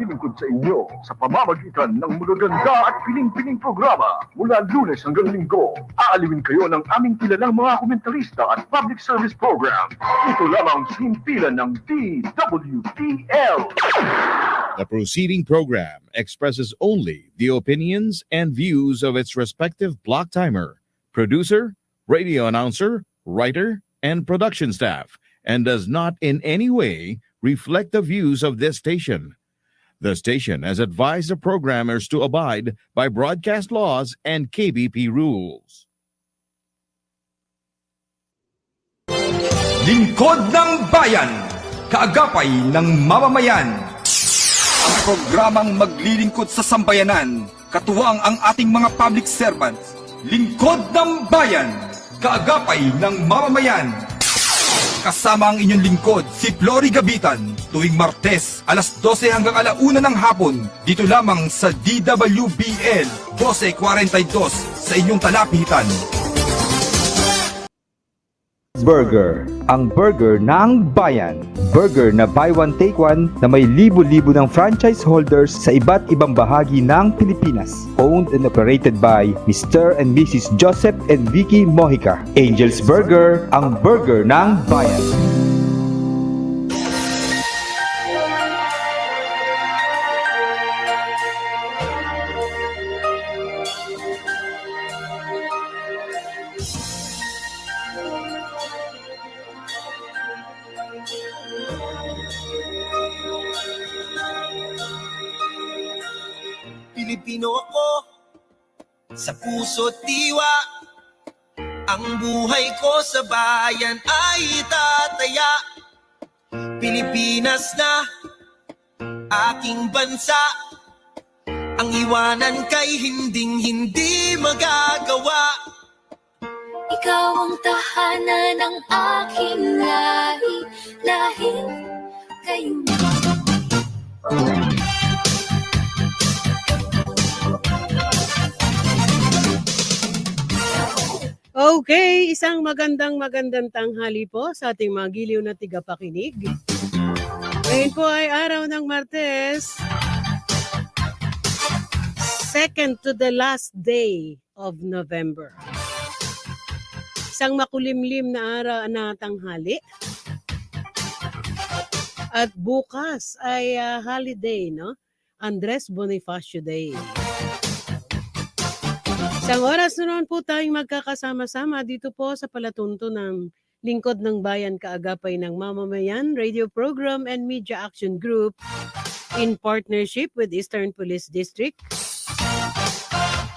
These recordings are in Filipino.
maglilingkod sa inyo sa pamamagitan ng magaganda at piling-piling programa mula Lunes hanggang Linggo. Aalawin kayo ng aming kilalang mga komentarista at public service program. Ito lamang sa himpilan ng DWTL. The proceeding program expresses only the opinions and views of its respective block timer, producer, radio announcer, writer, and production staff, and does not in any way reflect the views of this station. The station has advised the programmers to abide by broadcast laws and KBP rules. Lingkod ng Bayan, kaagapay ng mamamayan. Ang programang maglilingkod sa sambayanan, katuwang ang ating mga public servants. Lingkod ng Bayan, kaagapay ng mamamayan. Kasama ang inyong lingkod, si Flory Gabitan, tuwing Martes, alas 12 hanggang alauna ng hapon, dito lamang sa DWBL 1242 sa inyong talapitan. Burger, ang burger ng bayan. Burger na buy one take one na may libo-libo ng franchise holders sa iba't ibang bahagi ng Pilipinas. Owned and operated by Mr. and Mrs. Joseph and Vicky Mojica. Angel's Burger, ang burger ng bayan. Pilipino ako, sa puso't diwa. Ang buhay ko sa bayan ay tataya. Pilipinas na aking bansa. Ang iwanan kay hinding-hindi magagawa. Ikaw ang tahanan ng aking lahi, lahing kayo na. Okay, isang magandang tanghali po sa ating mga giliw na tigapakinig. Ngayon po ay araw ng Martes, second to the last day of November. Isang makulimlim na araw na tanghali. At bukas ay holiday, no? Andres Bonifacio Day. Isang oras na noon po tayong magkakasama-sama dito po sa palatunto ng Lingkod ng Bayan Kaagapay ng Mamamayan Radio Program and Media Action Group in partnership with Eastern Police District.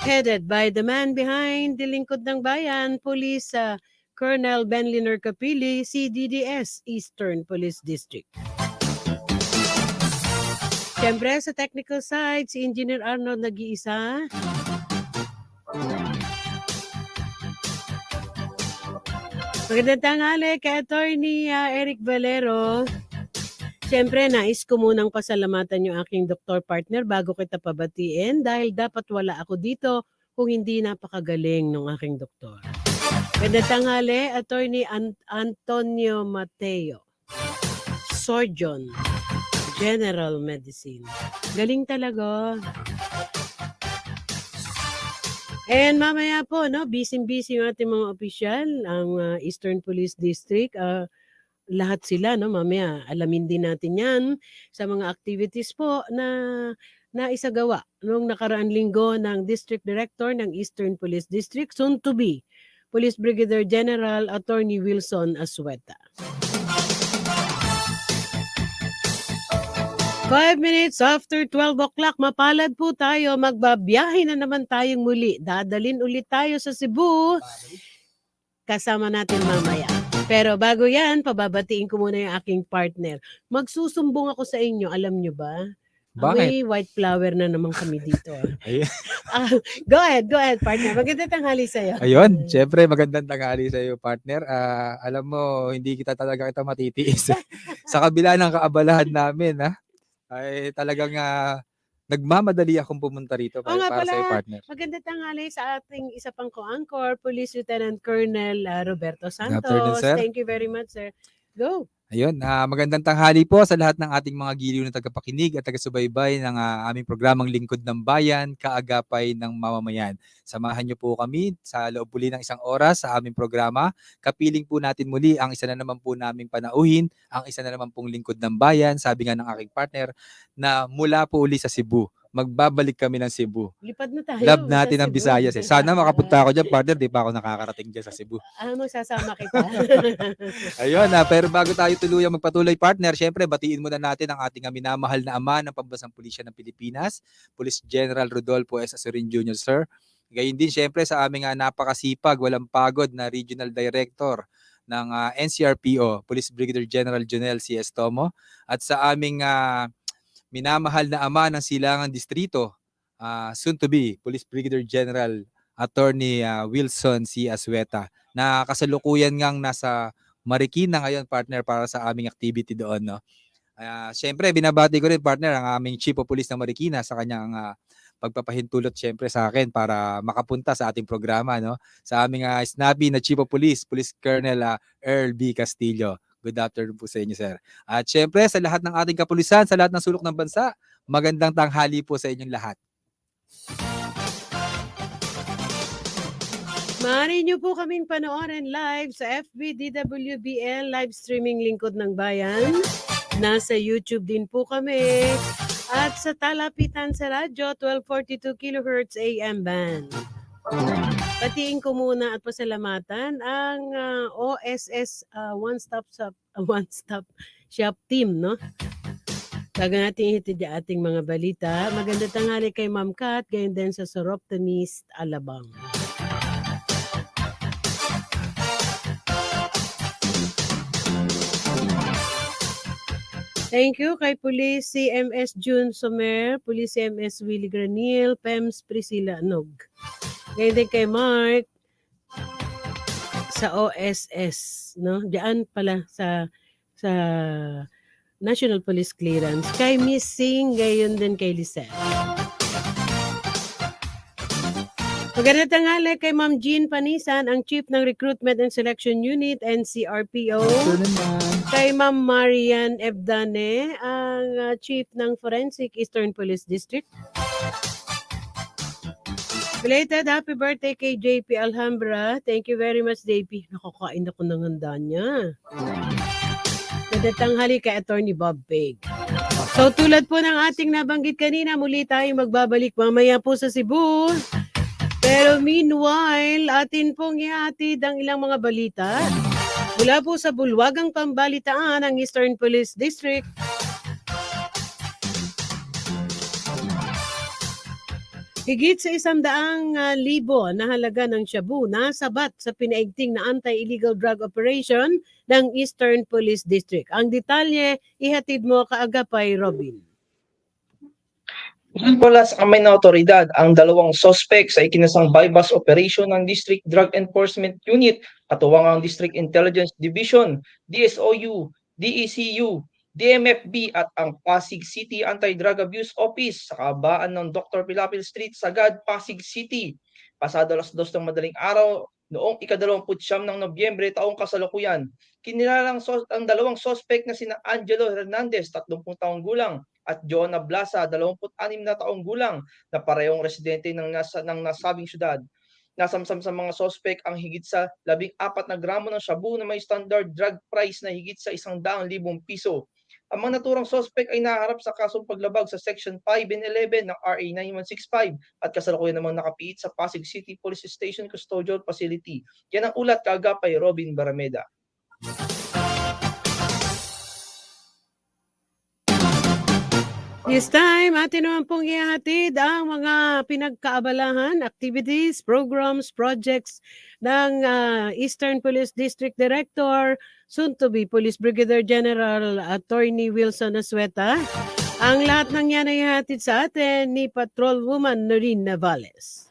Headed by the man behind the Lingkod ng Bayan, Police Colonel Benliner Capili, CDDS, Eastern Police District. Siyempre sa technical side, si Engineer Arnold nag-iisa. Magandang tanghali kay Attorney Eric Valero. Siyempre, nais ko munang pasalamatan yung aking doktor partner bago kita pabatiin dahil dapat wala ako dito kung hindi napakagaling ng aking doktor. Magandang tanghali, Attorney Antonio Mateo, Surgeon, General Medicine. Galing talaga. And mamaya po, no, busy-busy yung ating mga opisyal, ang Eastern Police District, lahat sila, no, mamaya alamin din natin yan sa mga activities po na isagawa noong nakaraang linggo ng District Director ng Eastern Police District, soon to be Police Brigadier General Attorney Wilson Asueta. 5 minutes after 12 o'clock, mapalad po tayo. Magbabiyahe na naman tayong muli. Dadalin ulit tayo sa Cebu. Kasama natin mamaya. Pero bago yan, pababatiin ko muna yung aking partner. Magsusumbong ako sa inyo, alam nyo ba? Bakit? May white flower na naman kami dito. Go ahead, partner. Magandang tanghali sa'yo. Ayun, syempre magandang tanghali sa iyo, partner. Alam mo, hindi kita talaga matitiis. Sa kabila ng kaabalahan namin, ay talagang nagmamadali akong pumunta rito para sa iyo, partner. Magandang tanghali sa ating isa pang co-anchor, Police Lieutenant Colonel Roberto Santos. Afternoon, sir. Thank you very much, sir. Go. Ayun, magandang tanghali po sa lahat ng ating mga giliw na tagapakinig at taga-subaybay ng aming programang Lingkod ng Bayan, Kaagapay ng Mamamayan. Samahan niyo po kami sa loob muli ng isang oras sa aming programa. Kapiling po natin muli ang isa na naman po naming panauhin, ang isa na naman pong Lingkod ng Bayan, sabi nga ng aking partner, na mula po uli sa Cebu. Magbabalik kami ng Cebu. Lipad na tayo. Love sa natin ang Cebu. Visayas eh. Sana makapunta ako dyan, partner. Di pa ako nakakarating dyan sa Cebu. Magsasama kita. Ayun, pero bago tayo tuluyang magpatuloy, partner, syempre batiin muna natin ang ating minamahal na ama ng Pambansang Pulisya ng Pilipinas, Police General Rodolfo S. Azurin Jr., sir. Gayun din syempre sa aming napakasipag, walang pagod na Regional Director ng NCRPO, Police Brigadier General Jonel C. Estomo, at sa aming minamahal na ama ng Silangang Distrito, soon to be Police Brigadier General Attorney Wilson C. Asueta, na kasalukuyan ngang nasa Marikina ngayon, partner, para sa aming activity doon, no. Syempre binabati ko rin, partner, ang aming Chief of Police ng Marikina sa kanyang pagpapahintulot syempre sa akin para makapunta sa ating programa, no. Sa aming snappy na Chief of Police, Police Colonel Earl B. Castillo. Good afternoon po sa inyo, sir. At syempre sa lahat ng ating kapulisan, sa lahat ng sulok ng bansa, magandang tanghali po sa inyong lahat. Maaari niyo po kaming panoorin live sa FB DWBL live streaming Lingkod ng Bayan. Nasa YouTube din po kami. At sa Talapitan sa radyo, 1242 kHz AM band. Patiin ko muna at pasalamatan ang OSS One Stop Shop team, no? Bago natin ihitid ang ating mga balita, maganda tanghali kay Ma'am Kat, gayon din sa Soroptimist, Alabang. Thank you kay Police CMS June Somer, Police CMS Willie Granil, PEMS Priscilla Anog. Ngayon din kay Mark sa OSS, no? Diyan pala sa National Police Clearance. Kay Missing, gayon din kay Lisette. Magandang tanghali kay Ma'am Jean Panisan, ang Chief ng Recruitment and Selection Unit, NCRPO. Kay Ma'am Marian Ebdane, ang Chief ng Forensic Eastern Police District. Belated happy birthday kay JP Alhambra. Thank you very much, JP. Nakakain ako ng handa niya. Magandang tanghali kay Attorney Bob Peg. So tulad po ng ating nabanggit kanina, muli tayong magbabalik mamaya po sa Cebu. Pero meanwhile, atin pong ihatid ang ilang mga balita mula po sa bulwagang pambalitaan ng Eastern Police District. Higit sa 100,000 na halaga ng shabu na sabat sa pinaigting na anti-illegal drug operation ng Eastern Police District. Ang detalye, ihatid mo kaagapay, Robin. Mula sa kamay ng otoridad, ang dalawang suspect sa ikinasang bypass operation ng District Drug Enforcement Unit, katuwang ang District Intelligence Division, DSOU, DECU, DMFB at ang Pasig City Anti-Drug Abuse Office sa kahabaan ng Dr. Pilapil Street, Sagad, Pasig City. Pasado alas 2 ng madaling araw noong ika-29 ng Nobyembre taong kasalukuyan. Kinilalang ang dalawang suspect na sina Angelo Hernandez, 30 taong gulang, at Jonah Blasa, 26 na taong gulang, na parehong residente ng nasabing syudad. Nasamsam sa mga suspect ang higit sa 14 na gramo ng shabu na may standard drug price na higit sa 100,000 piso. Ang mga naturang suspect ay naharap sa kasong paglabag sa Section 5 and 11 ng RA 9165 at kasalukuyan namang nakapiit sa Pasig City Police Station Custodial Facility. Yan ang ulat kaagapay Robin Barameda. This time, atin naman pong ihatid ang mga pinagkaabalahan, activities, programs, projects ng Eastern Police District Director, soon to be Police Brigadier General Attorney Wilson Asueta. Ang lahat ng yan ay ihatid sa atin ni Patrolwoman Noreen Navales.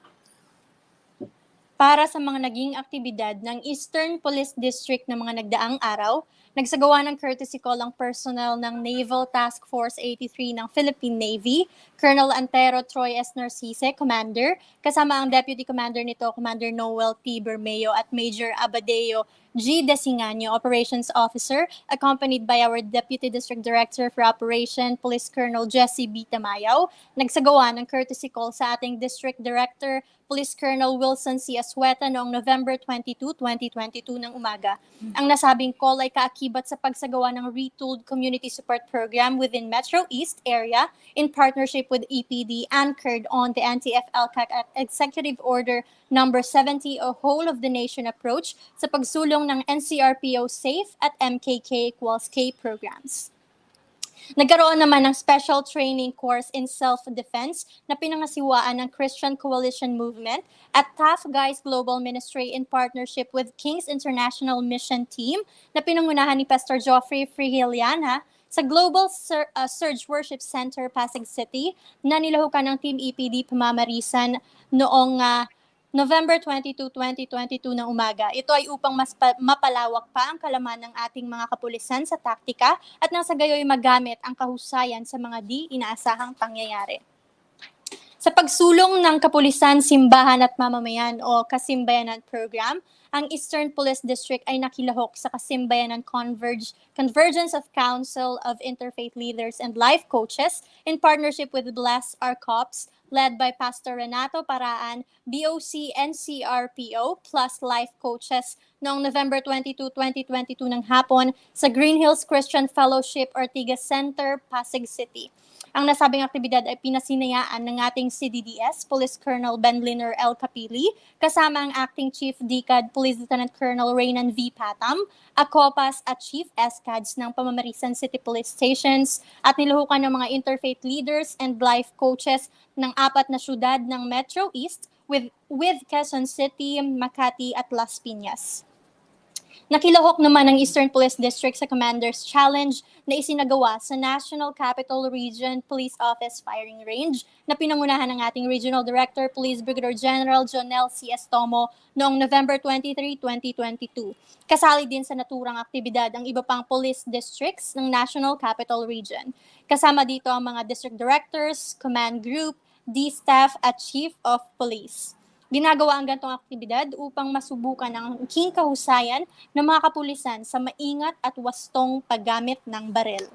Para sa mga naging aktibidad ng Eastern Police District na mga nagdaang araw, Nagsagawa ng courtesy call ang personnel ng Naval Task Force 83 ng Philippine Navy, Colonel Antero Troy S. Narcisse, Commander, kasama ang Deputy Commander nito, Commander Noel P. Bermeo at Major Abadeo G. Desingaño, Operations Officer, accompanied by our Deputy District Director for Operation, Police Colonel Jesse B. Tamayaw. Nagsagawa ng courtesy call sa ating District Director, Police Colonel Wilson C. Asweta noong November 22, 2022 ng umaga. Ang nasabing call ay kaakibat sa pagsagawa ng retooled community support program within Metro East area in partnership with EPD anchored on the Anti-FLCAC Executive Order Number 70 o Whole of the Nation approach sa pagsulong ng NCRPO SAFE at MKK equals K programs. Nagkaroon naman ng special training course in self-defense na pinangasiwaan ng Christian Coalition Movement at Tough Guys Global Ministry in partnership with King's International Mission Team na pinangunahan ni Pastor Geoffrey Frigiliana sa Global Surge Worship Center, Pasig City na nilahukan ng Team EPD Pamamarisan noong November 22, 2022 ng umaga. Ito ay upang mas mapalawak pa ang kalaman ng ating mga kapulisan sa taktika at nang sa gayoy magamit ang kahusayan sa mga di inaasahang pangyayari. Sa pagsulong ng Kapulisan, Simbahan at Mamamayan o Kasimbayanan Program, ang Eastern Police District ay nakilahok sa Kasimbayanan Convergence of Council of Interfaith Leaders and Life Coaches in partnership with Bless Our Cops, led by Pastor Renato Paraan, BOC NCRPO plus Life Coaches noong November 22, 2022 ng hapon sa Green Hills Christian Fellowship Ortigas Center, Pasig City. Ang nasabing aktibidad ay pinasinayaan ng ating CDDS, Police Colonel Benliner L. Capili, kasama ang Acting Chief DCAD Police Lieutenant Colonel Raynan V. Patam, ACOPAS at Chief SCADs ng Pamamarisan City Police Stations at niluhukan ng mga interfaith leaders and life coaches ng 4 na syudad ng Metro East with Quezon City, Makati at Las Piñas. Nakilahok naman ng Eastern Police District sa Commander's Challenge na isinagawa sa National Capital Region Police Office Firing Range na pinangunahan ng ating Regional Director, Police Brigadier General Jonel C. Estomo noong November 23, 2022. Kasali din sa naturang aktibidad ang iba pang police districts ng National Capital Region. Kasama dito ang mga district directors, command group, D-staff at chief of police. Ginagawa ang gantong aktibidad upang masubukan ang king kahusayan ng mga kapulisan sa maingat at wastong paggamit ng baril.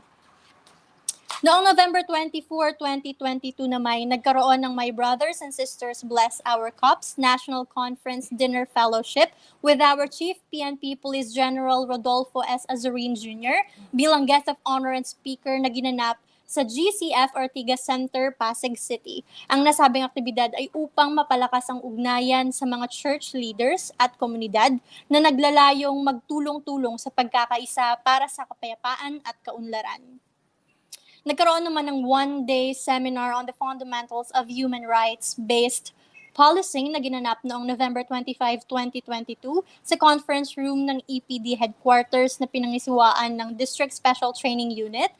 Noong November 24, 2022 naman, nagkaroon ng My Brothers and Sisters Bless Our Cops National Conference Dinner Fellowship with our Chief PNP Police General Rodolfo S. Azurin Jr. bilang guest of honor and speaker na ginanap sa GCF Ortigas Center, Pasig City. Ang nasabing aktibidad ay upang mapalakas ang ugnayan sa mga church leaders at komunidad na naglalayong magtulong-tulong sa pagkakaisa para sa kapayapaan at kaunlaran. Nagkaroon naman ng one-day seminar on the fundamentals of human rights-based policing na ginanap noong November 25, 2022 sa conference room ng EPD headquarters na pinangisiwaan ng District Special Training Unit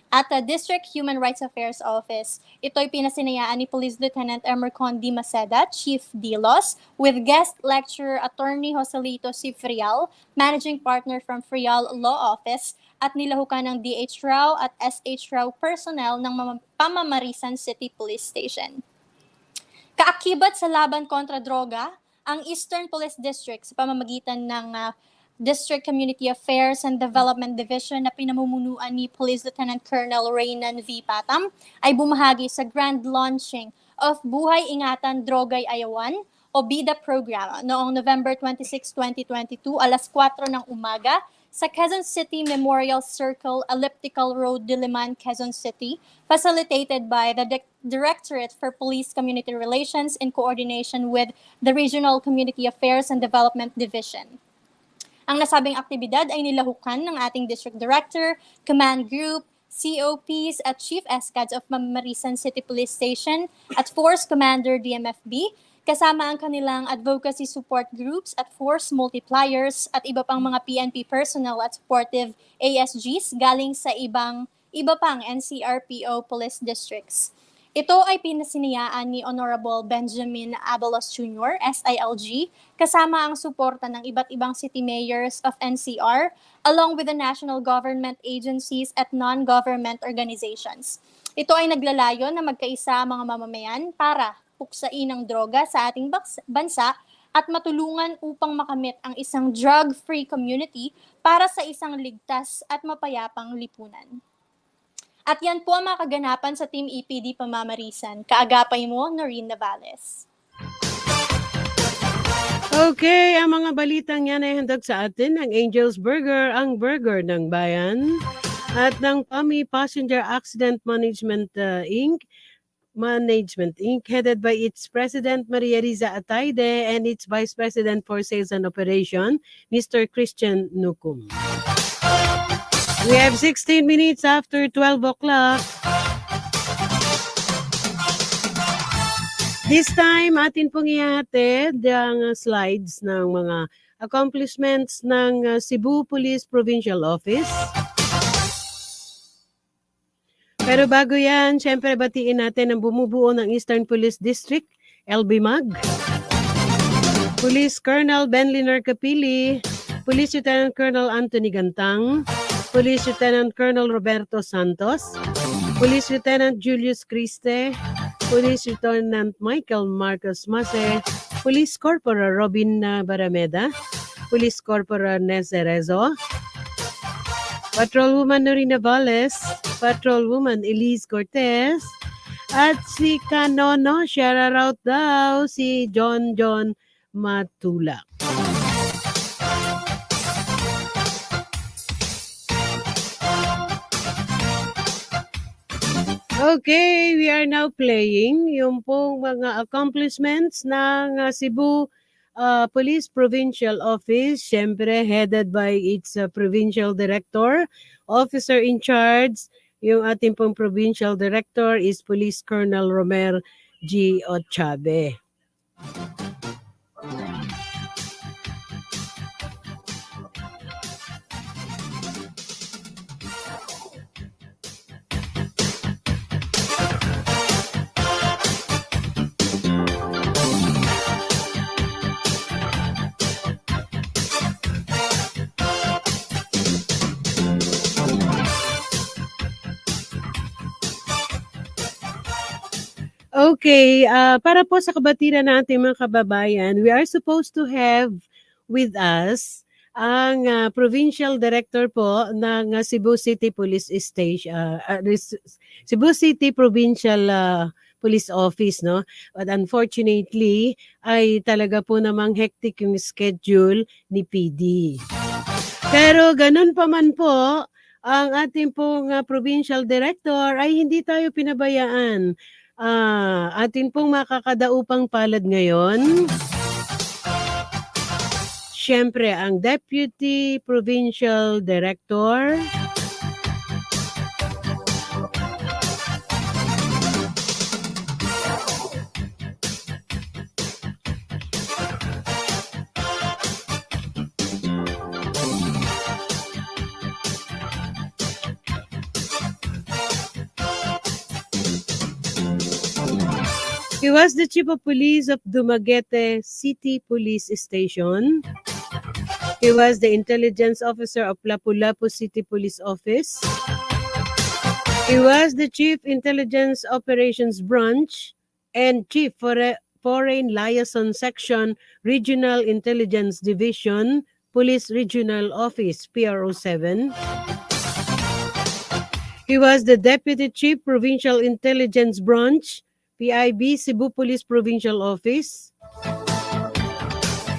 at the District Human Rights Affairs Office. Ito'y pinasinayaan ni Police Lieutenant Emercon D. Maceda, Chief DLOS, with guest lecturer Attorney Joselito C. Frial, Managing Partner from Frial Law Office, at nilahukan ng DH Rao at SH Rao personnel ng Pamamarisan City Police Station. Kaakibat sa laban kontra droga, ang Eastern Police District sa pamamagitan ng District Community Affairs and Development Division na pinamumunuan ni Police Lieutenant Colonel Raynan V. Patam ay bumahagi sa grand launching of Buhay Ingatan Drogay Ayawan o BIDA program noong November 26, 2022 alas 4 ng umaga sa Quezon City Memorial Circle, Elliptical Road, Diliman, Quezon City, facilitated by the Directorate for Police Community Relations in coordination with the Regional Community Affairs and Development Division. Ang nasabing aktibidad ay nilahukan ng ating District Director, Command Group, COPs at Chief SCADs of Mamamarisan City Police Station at Force Commander DMFB, kasama ang kanilang advocacy support groups at force multipliers at iba pang mga PNP personnel at supportive ASGs galing sa iba pang NCRPO police districts. Ito ay pinasinayaan ni Honorable Benjamin Abalos Jr., SILG, kasama ang suporta ng iba't ibang city mayors of NCR, along with the national government agencies at non-government organizations. Ito ay naglalayo na magkaisa ang mga mamamayan para puksain ang droga sa ating bansa at matulungan upang makamit ang isang drug-free community para sa isang ligtas at mapayapang lipunan. At yan po ang mga kaganapan sa Team EPD Pamamarisan. Kaagapay mo, Noreen Navales. Okay, ang mga balitang yan ay handog sa atin ng Angel's Burger, ang burger ng bayan, at ng PAMI Passenger Accident Management Inc., headed by its President Maria Riza Ataide and its Vice President for Sales and Operation, Mr. Christian Nukum. We have 16 minutes after 12 o'clock. This time, atin pong ihatid ang slides ng mga accomplishments ng Cebu Police Provincial Office. Pero bago yan, syempre batiin natin ang bumubuo ng Eastern Police District, LBMAG, Police Colonel Benliner Capili, Police Lieutenant Colonel Anthony Gantang, Police Lieutenant Colonel Roberto Santos, Police Lieutenant Julius Criste, Police Lieutenant Michael Marcos Mase, Police Corporal Robin Barameda, Police Corporal Necerezo, Patrolwoman Noreen Navales, Patrolwoman Elise Cortez, at si Kanono, shoutout daw, si John Matula. Okay, we are now playing yung pong mga accomplishments ng Cebu Police Provincial Office, syempre headed by its Provincial Director, Officer in Charge. Yung ating pong Provincial Director is Police Colonel Romer G. Ochabe. Okay, para po sa kabatiran natin mga kababayan, we are supposed to have with us ang Provincial Director po ng Cebu City Police Station, Cebu City Provincial Police Office, no? But unfortunately, ay talaga po namang hectic yung schedule ni PD. Pero ganun pa man po, ang ating pong Provincial Director ay hindi tayo pinabayaan. Atin pong makakadaupang palad ngayon. Siyempre, ang Deputy Provincial Director, he was the Chief of Police of Dumaguete City Police Station. He was the Intelligence Officer of Lapu-Lapu City Police Office. He was the Chief Intelligence Operations Branch and Chief Foreign Liaison Section Regional Intelligence Division, Police Regional Office, PRO 7. He was the Deputy Chief Provincial Intelligence Branch, PIB Cebu Police Provincial Office.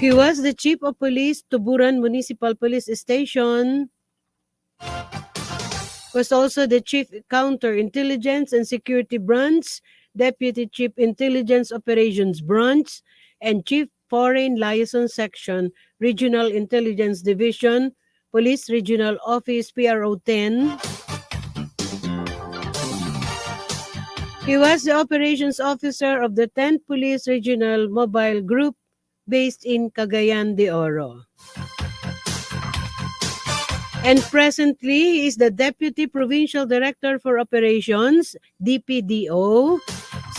He was the Chief of Police, Tuburan Municipal Police Station. Was also the Chief Counterintelligence and Security Branch, Deputy Chief Intelligence Operations Branch, and Chief Foreign Liaison Section, Regional Intelligence Division, Police Regional Office, PRO 10. He was the Operations Officer of the 10th Police Regional Mobile Group based in Cagayan de Oro. And presently, he is the Deputy Provincial Director for Operations, DPDO,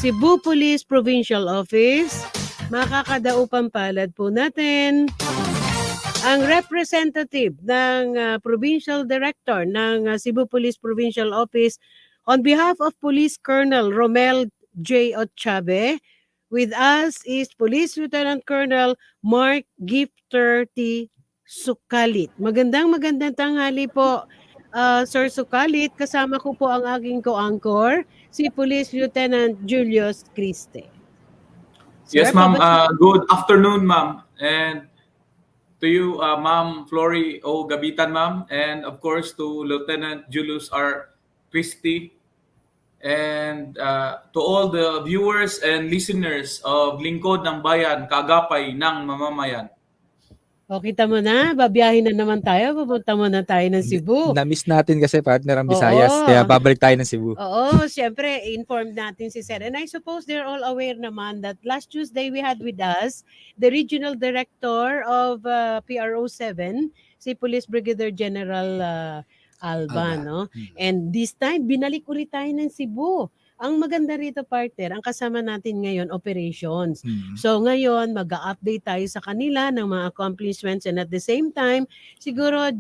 Cebu Police Provincial Office. Makakadaupang palad po natin ang representative ng Provincial Director ng Cebu Police Provincial Office on behalf of Police Colonel Romel J. Ochabe. With us is Police Lieutenant Colonel Mark Gifter T. Sukalit. Magandang tanghali po, Sir Sukalit. Kasama ko po ang aking co-anchor, si Police Lieutenant Julius Criste. Yes, ma'am. Good afternoon, ma'am. And to you, Ma'am Flory O. Gabitan, ma'am. And of course, to Lieutenant Julius R. Christie. And to all the viewers and listeners of Lingkod ng Bayan, Kaagapay ng Mamamayan. O, kita mo na, babiyahin na naman tayo. Pupunta muna tayo ng Cebu. Na-miss natin kasi partner ang Visayas. Oo. Kaya babalik tayo ng Cebu. Oo, siyempre, informed natin si Sir. And I suppose they're all aware naman that last Tuesday we had with us the Regional Director of PRO 7, si Police Brigadier General Alba, no? And this time, binalik ulit tayo ng Cebu. Ang maganda rito, partner, ang kasama natin ngayon, operations. So ngayon, mag-update tayo sa kanila ng mga accomplishments and at the same time, siguro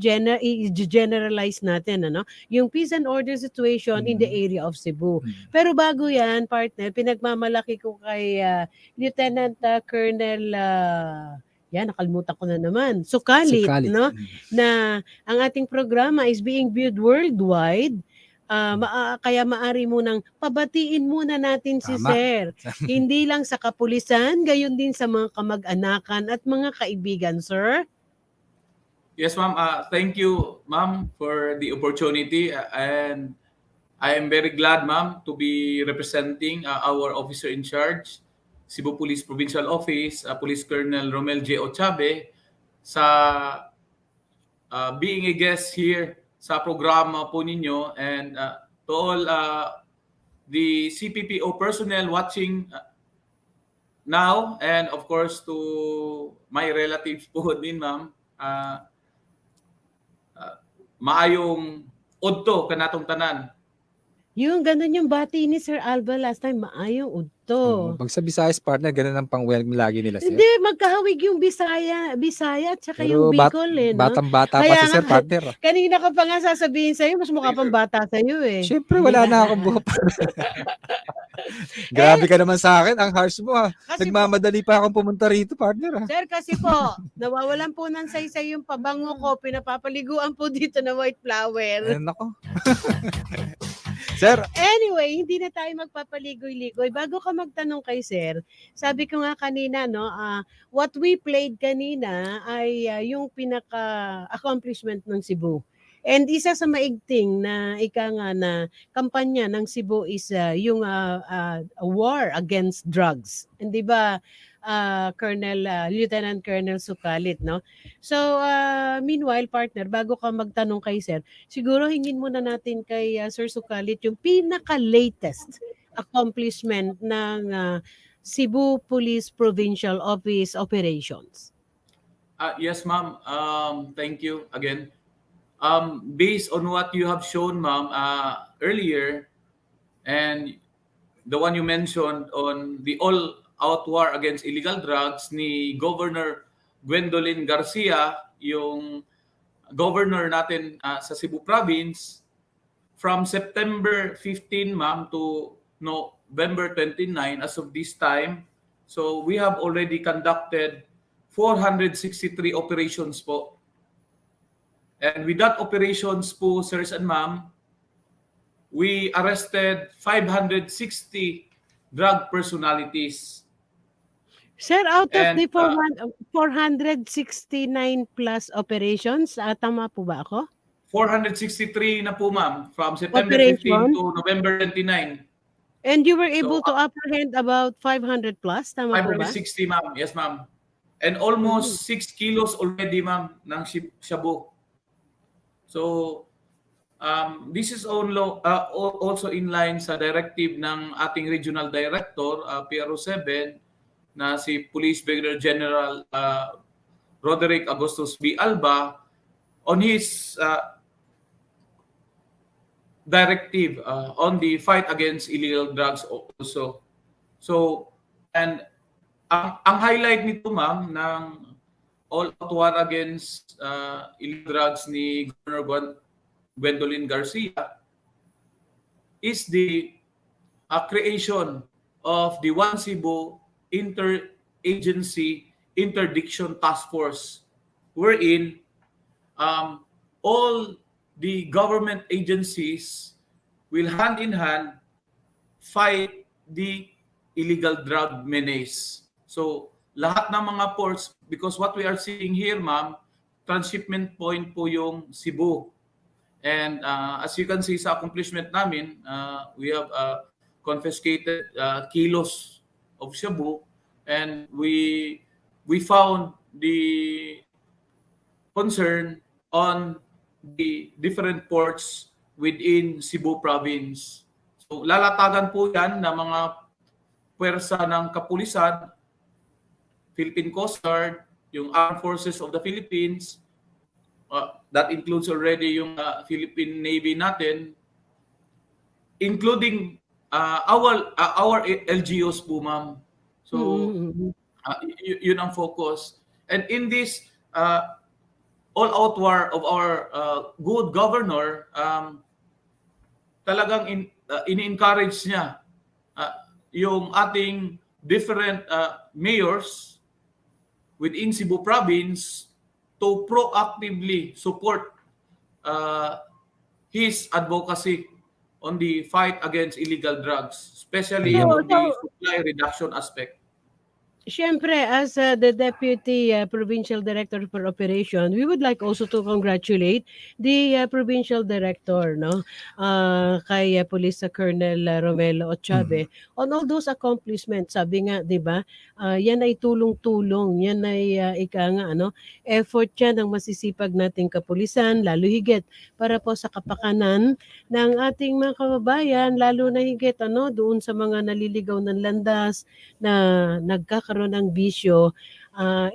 generalize natin yung peace and order situation in the area of Cebu. Pero bago yan, partner, pinagmamalaki ko kay Lieutenant Colonel nakalimutan ko na naman. Sukalit. No? Na ang ating programa is being viewed worldwide. Kaya maari mo nang pabatiin muna natin si Sir. Hindi lang sa kapulisan, gayon din sa mga kamag-anakan at mga kaibigan, Sir. Yes, ma'am. Thank you, ma'am, for the opportunity. And I am very glad, ma'am, to be representing our officer in charge, Cebu Police Provincial Office, Police Colonel Romel J. Ochabe, sa being a guest here sa programa po ninyo, and to all the CPPO personnel watching now, and of course to my relatives po din, ma'am. Maayong udto kanatong tanan. Yung ganun yung bati ni Sir Alba last time, maayong udto. Pag sa Visayas partner, ganun ang pang-welcome lagi nila, sir. Hindi, magkahawig yung Bisaya at saka yung Bicol, no? Batang-bata pa si Sir partner. Kanina ka pa nga sasabihin sa'yo, mas mukha pang bata sa'yo eh. Siyempre, wala na akong buha pa. Grabe ka naman sa akin, ang harsh mo ha. Nagmamadali pa akong pumunta rito, partner ha. Sir, kasi po, nawawalan po ng saysay yung pabango ko, pinapapaliguan po dito na white flower. Ayun ako. Sir. Anyway, hindi na tayo magpapaligoy-ligoy. Bago ka magtanong kay Sir, sabi ko nga kanina, what we played kanina ay yung pinaka-accomplishment ng Cebu. And isa sa maigting na na kampanya ng Cebu is yung war against drugs. Hindi ba, Lieutenant Colonel Sukalit, no? So, meanwhile, partner, bago ka magtanong kay Sir, siguro hingin muna natin kay Sir Sukalit yung pinaka-latest accomplishment ng Cebu Police Provincial Office operations. Yes, ma'am. Thank you again. Based on what you have shown, ma'am, earlier, and the one you mentioned on the all-out war against illegal drugs ni Governor Gwendolyn Garcia, yung governor natin sa Cebu Province, from September 15, ma'am, to November 29 as of this time. So we have already conducted 463 operations po. And with that operations po, sirs and ma'am, we arrested 560 drug personalities. Sir, out of the 469 plus operations, tama po ba ako? 463 na po, ma'am, from September 15 to November 29. And you were able to apprehend about 500 plus, tama po ba? 560, ma'am. Yes, ma'am. And almost 6 kilos already, ma'am, ng shabu. So, this is also in line sa directive ng ating Regional Director, PRO 7, na si Police Brigadier General Roderick Agustus B. Alba, on his directive on the fight against illegal drugs also. So, and ang highlight nito, ma'am, ng all-out war against illegal drugs ni Governor Gwendolyn Garcia is the creation of the One Cebu Interagency Interdiction Task Force, wherein all the government agencies will hand in hand fight the illegal drug menace. So lahat ng mga ports, because what we are seeing here, ma'am, transshipment point po yung Cebu. And as you can see sa accomplishment namin, we have confiscated kilos of shabu, and we found the concern on the different ports within Cebu province. So lalatagan po yan ng mga puwersa ng kapulisan, Philippine Coast Guard, yung Armed Forces of the Philippines, that includes already yung Philippine Navy natin, including our LGUs po, ma'am. So, yun ang focus. And in this all-out war of our good governor, talagang ini-encourage niya yung ating different mayors within Cebu province to proactively support his advocacy on the fight against illegal drugs, especially on the supply reduction aspect. Siyempre, as the Deputy Provincial Director for Operation, we would like also to congratulate the Provincial Director, no, kay Police Colonel Romelo Ochabe on all those accomplishments. Sabi nga, 'di ba? Yan ay tulong-tulong, yan ay effort yan ng masisipag nating kapulisan, lalo higit para po sa kapakanan ng ating mga kababayan, lalo na higit doon sa mga naliligaw ng landas na nagkakaroon ng bisyo.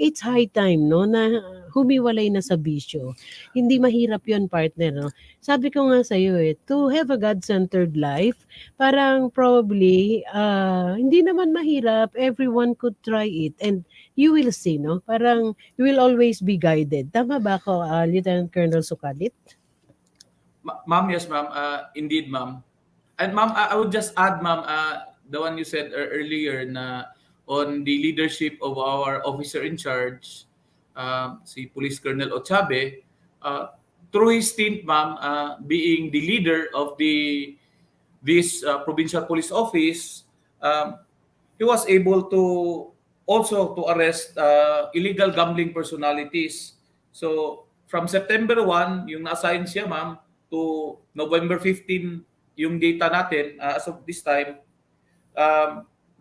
It's high time na humiwalay na sa bisyo. Hindi mahirap 'yon, partner, no? Sabi ko nga sa iyo to have a God-centered life, parang probably hindi naman mahirap, everyone could try it, and you will see, no? Parang you will always be guided. Tama ba ako, Lieutenant Colonel Sukalit? Ma'am, yes, ma'am. Indeed, ma'am. And ma'am, I would just add, ma'am, the one you said earlier na on the leadership of our officer in charge, si Police Colonel Ochabe, through his stint, ma'am, being the leader of this provincial police office, he was able to also to arrest illegal gambling personalities. So from September 1, yung na-assign siya, ma'am, to November 15, yung data natin as of this time,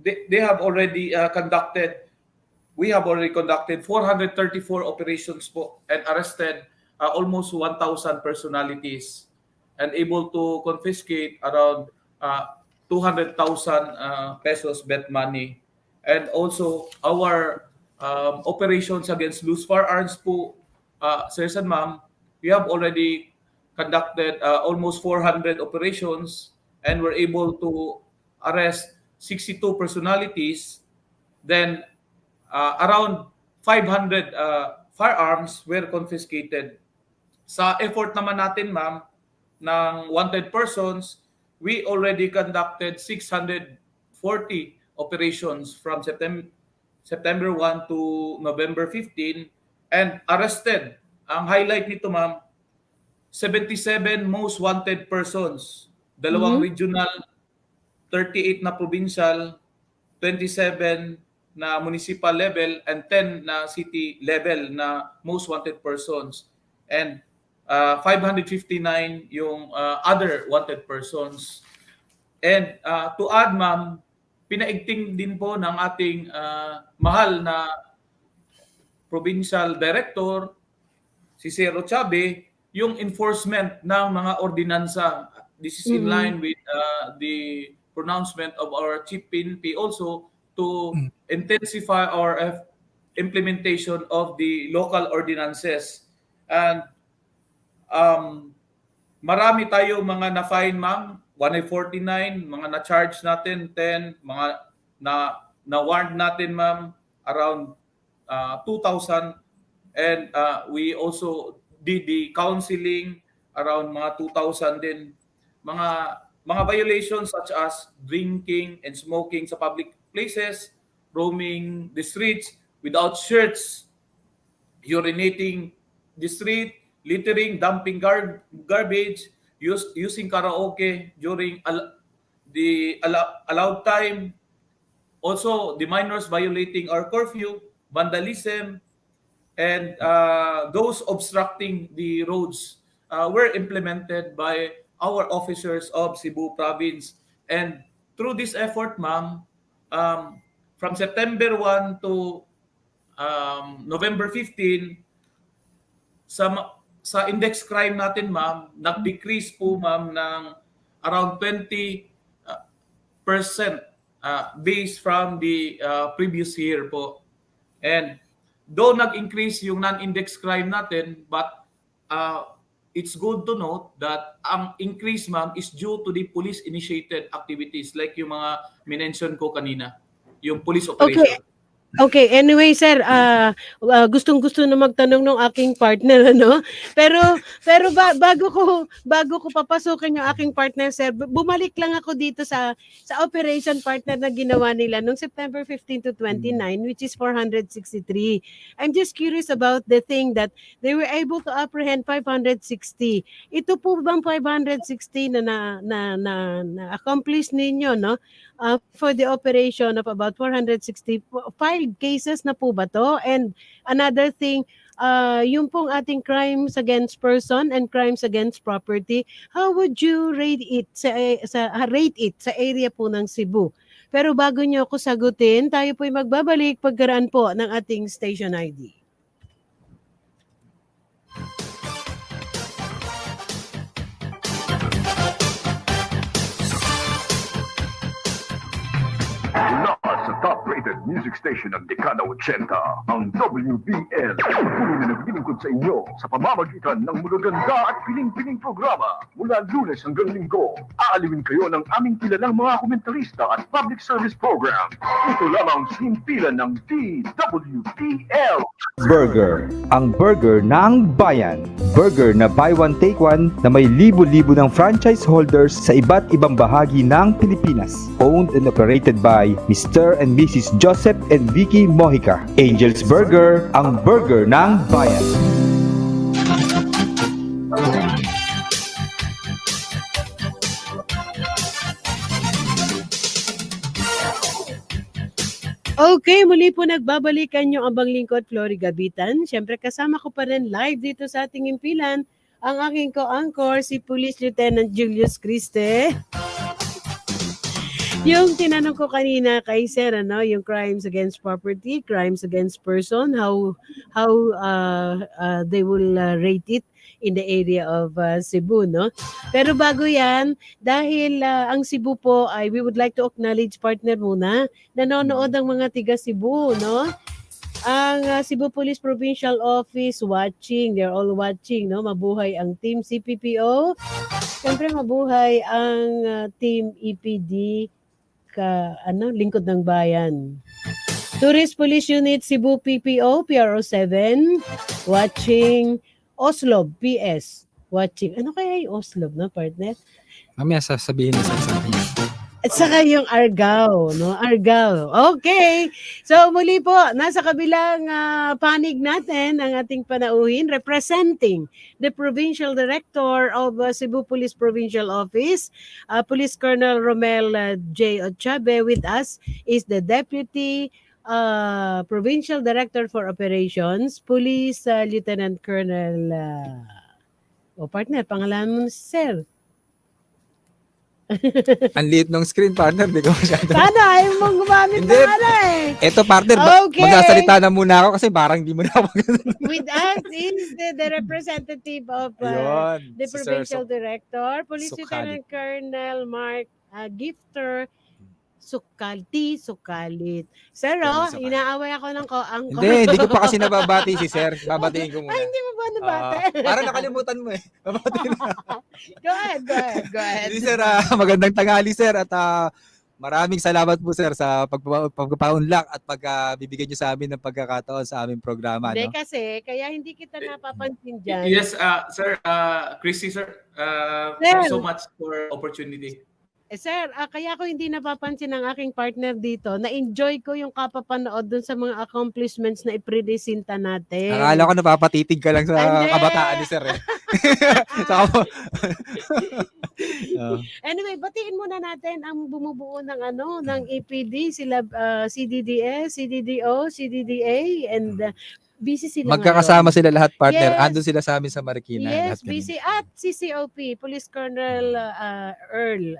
we have already conducted 434 operations po and arrested almost 1,000 personalities and able to confiscate around 200,000 pesos bet money. And also our operations against loose firearms po, sirs and ma'am, we have already conducted almost 400 operations and were able to arrest 62 personalities. Then around 500 firearms were confiscated. Sa effort naman natin, ma'am, ng wanted persons, we already conducted 640 operations from September 1 to November 15 and arrested. Ang highlight nito, ma'am, 77 most wanted persons, 2 regional, 38 na provincial, 27 na municipal level, and 10 na city level na most wanted persons. And 559 yung other wanted persons. And to add, ma'am, pinaigting din po ng ating mahal na provincial director, si Sir Ochabe, yung enforcement ng mga ordinansa. This is in line with the pronouncement of our Chief PNP also to intensify our implementation of the local ordinances. And marami tayo mga na-fine, ma'am, 149, mga na-charge natin 10, mga na-warn natin, ma'am, around 2,000, and we also did the counseling around mga 2,000 din. Mga violations such as drinking and smoking sa public places, roaming the streets without shirts, urinating the street, littering, dumping garbage, using karaoke during the allowed time. Also, the minors violating our curfew, vandalism, and those obstructing the roads were implemented by our officers of Cebu Province. And through this effort, ma'am, from September 1 to November 15, sa index crime natin, ma'am, nag-decrease po, ma'am, ng around 20% based from the previous year po. And though nag-increase yung non-index crime natin, but it's good to note that ang increase, ma'am, is due to the police-initiated activities like yung mga minention ko kanina, yung police operation. Okay, anyway sir, gustong-gusto na magtanong ng aking partner, ano? Pero bago ko papasukin yung aking partner sir, bumalik lang ako dito sa operation partner na ginawa nila nung September 15 to 29, which is 463. I'm just curious about the thing that they were able to apprehend 560. Ito po bang 560 na accomplish ninyo, no? For the operation of about 465 cases na po ba to? And another thing, yung pong ating crimes against person and crimes against property, how would you rate it sa area po ng Cebu? Pero bago nyo ako sagutin, tayo po'y magbabalik pagkaraan po ng ating station ID. Mula sa top-rated music station ng Dekada 80, ang WBL. Puno na naglilingkod sa inyo sa pamamagitan ng magaganda at piling-piling programa. Mula Lunes hanggang Linggo, aaliwin kayo ng aming kilalang mga komentarista at public service program. Ito lamang simpilan ng DWPL. Burger, ang burger ng bayan. Burger na buy one take one na may libo-libo ng franchise holders sa iba't ibang bahagi ng Pilipinas. Owned and operated by Mr. and Mrs. Joseph and Vicky Mojica. Angel's Burger, ang burger ng bayan. Okay, muli po nagbabalikan yung abang lingkod, Flory Gabitan. Siyempre kasama ko pa rin live dito sa ating impilan ang aking co-anchor, si Police Lieutenant Julius Criste. Yung tinanong ko kanina kay Sir, ano, yung crimes against property, crimes against person, how they will rate it in the area of Cebu, no? Pero bago yan, dahil ang Cebu po ay we would like to acknowledge partner muna, nanonood ang mga tiga Cebu, no? Ang Cebu Police Provincial Office watching, they're all watching, no? Mabuhay ang team CPPO. Siyempre mabuhay ang team EPD Lingkod ng Bayan. Tourist Police Unit Cebu PPO, PRO7, watching. Oslob, PS, watching. Ano kaya yung Oslob, no, partner? Mamaya sasabihin na sa akin. At saka yung Argao, no? Argao. Okay. So muli po, nasa kabilang panig natin ang ating panauhin, representing the Provincial Director of Cebu Police Provincial Office, Police Colonel Romel J. Ochabe. With us is the Deputy Provincial Director for Operations, Police Lieutenant Colonel partner, pangalan mo sir. Ang liit ng screen, partner. Di ko masyado. Sana ayaw mong gumamit Hindi. na Eto, partner, Okay. magsasalita na muna ako kasi parang di mo na ako. With us is the representative of Ayun, the si Sir Provincial Director, Police Sukalit. Lieutenant Colonel Mark Gifter Sukalit. Sir, Sukalit. inaaway ako ng ko-angko. Hindi ko pa kasi nababati si Sir. Babatiin ko muna. Ay, hindi mo ba nabate? Parang nakalimutan mo eh. Babatiin mo. Go ahead. Si Sir, magandang tanghali, Sir. At Maraming salamat po sir sa pagpapaunlak at pagbibigay niyo sa amin ng pagkakataon sa aming programa. Hindi No? kasi, kaya hindi kita napapansin dyan. Yes, sir, Chrissy, sir. Thank you so much for opportunity. Sir, kaya ko hindi napapansin ng aking partner dito. Na-enjoy ko yung kapapanood dun sa mga accomplishments na ipreresinta natin. Akala ko napapatitig ka lang sa Hindi. kabataan ni sir eh. Anyway, batiin muna natin ang bumubuo ng ng EPD, sila CDDS, CDDO, CDDA, and busy sila Magkakasama ngayon. sila lahat, partner. Yes. Andun sila sa amin sa Marikina. Yes, lahat kanina. busy at CCOP, Police Colonel Earl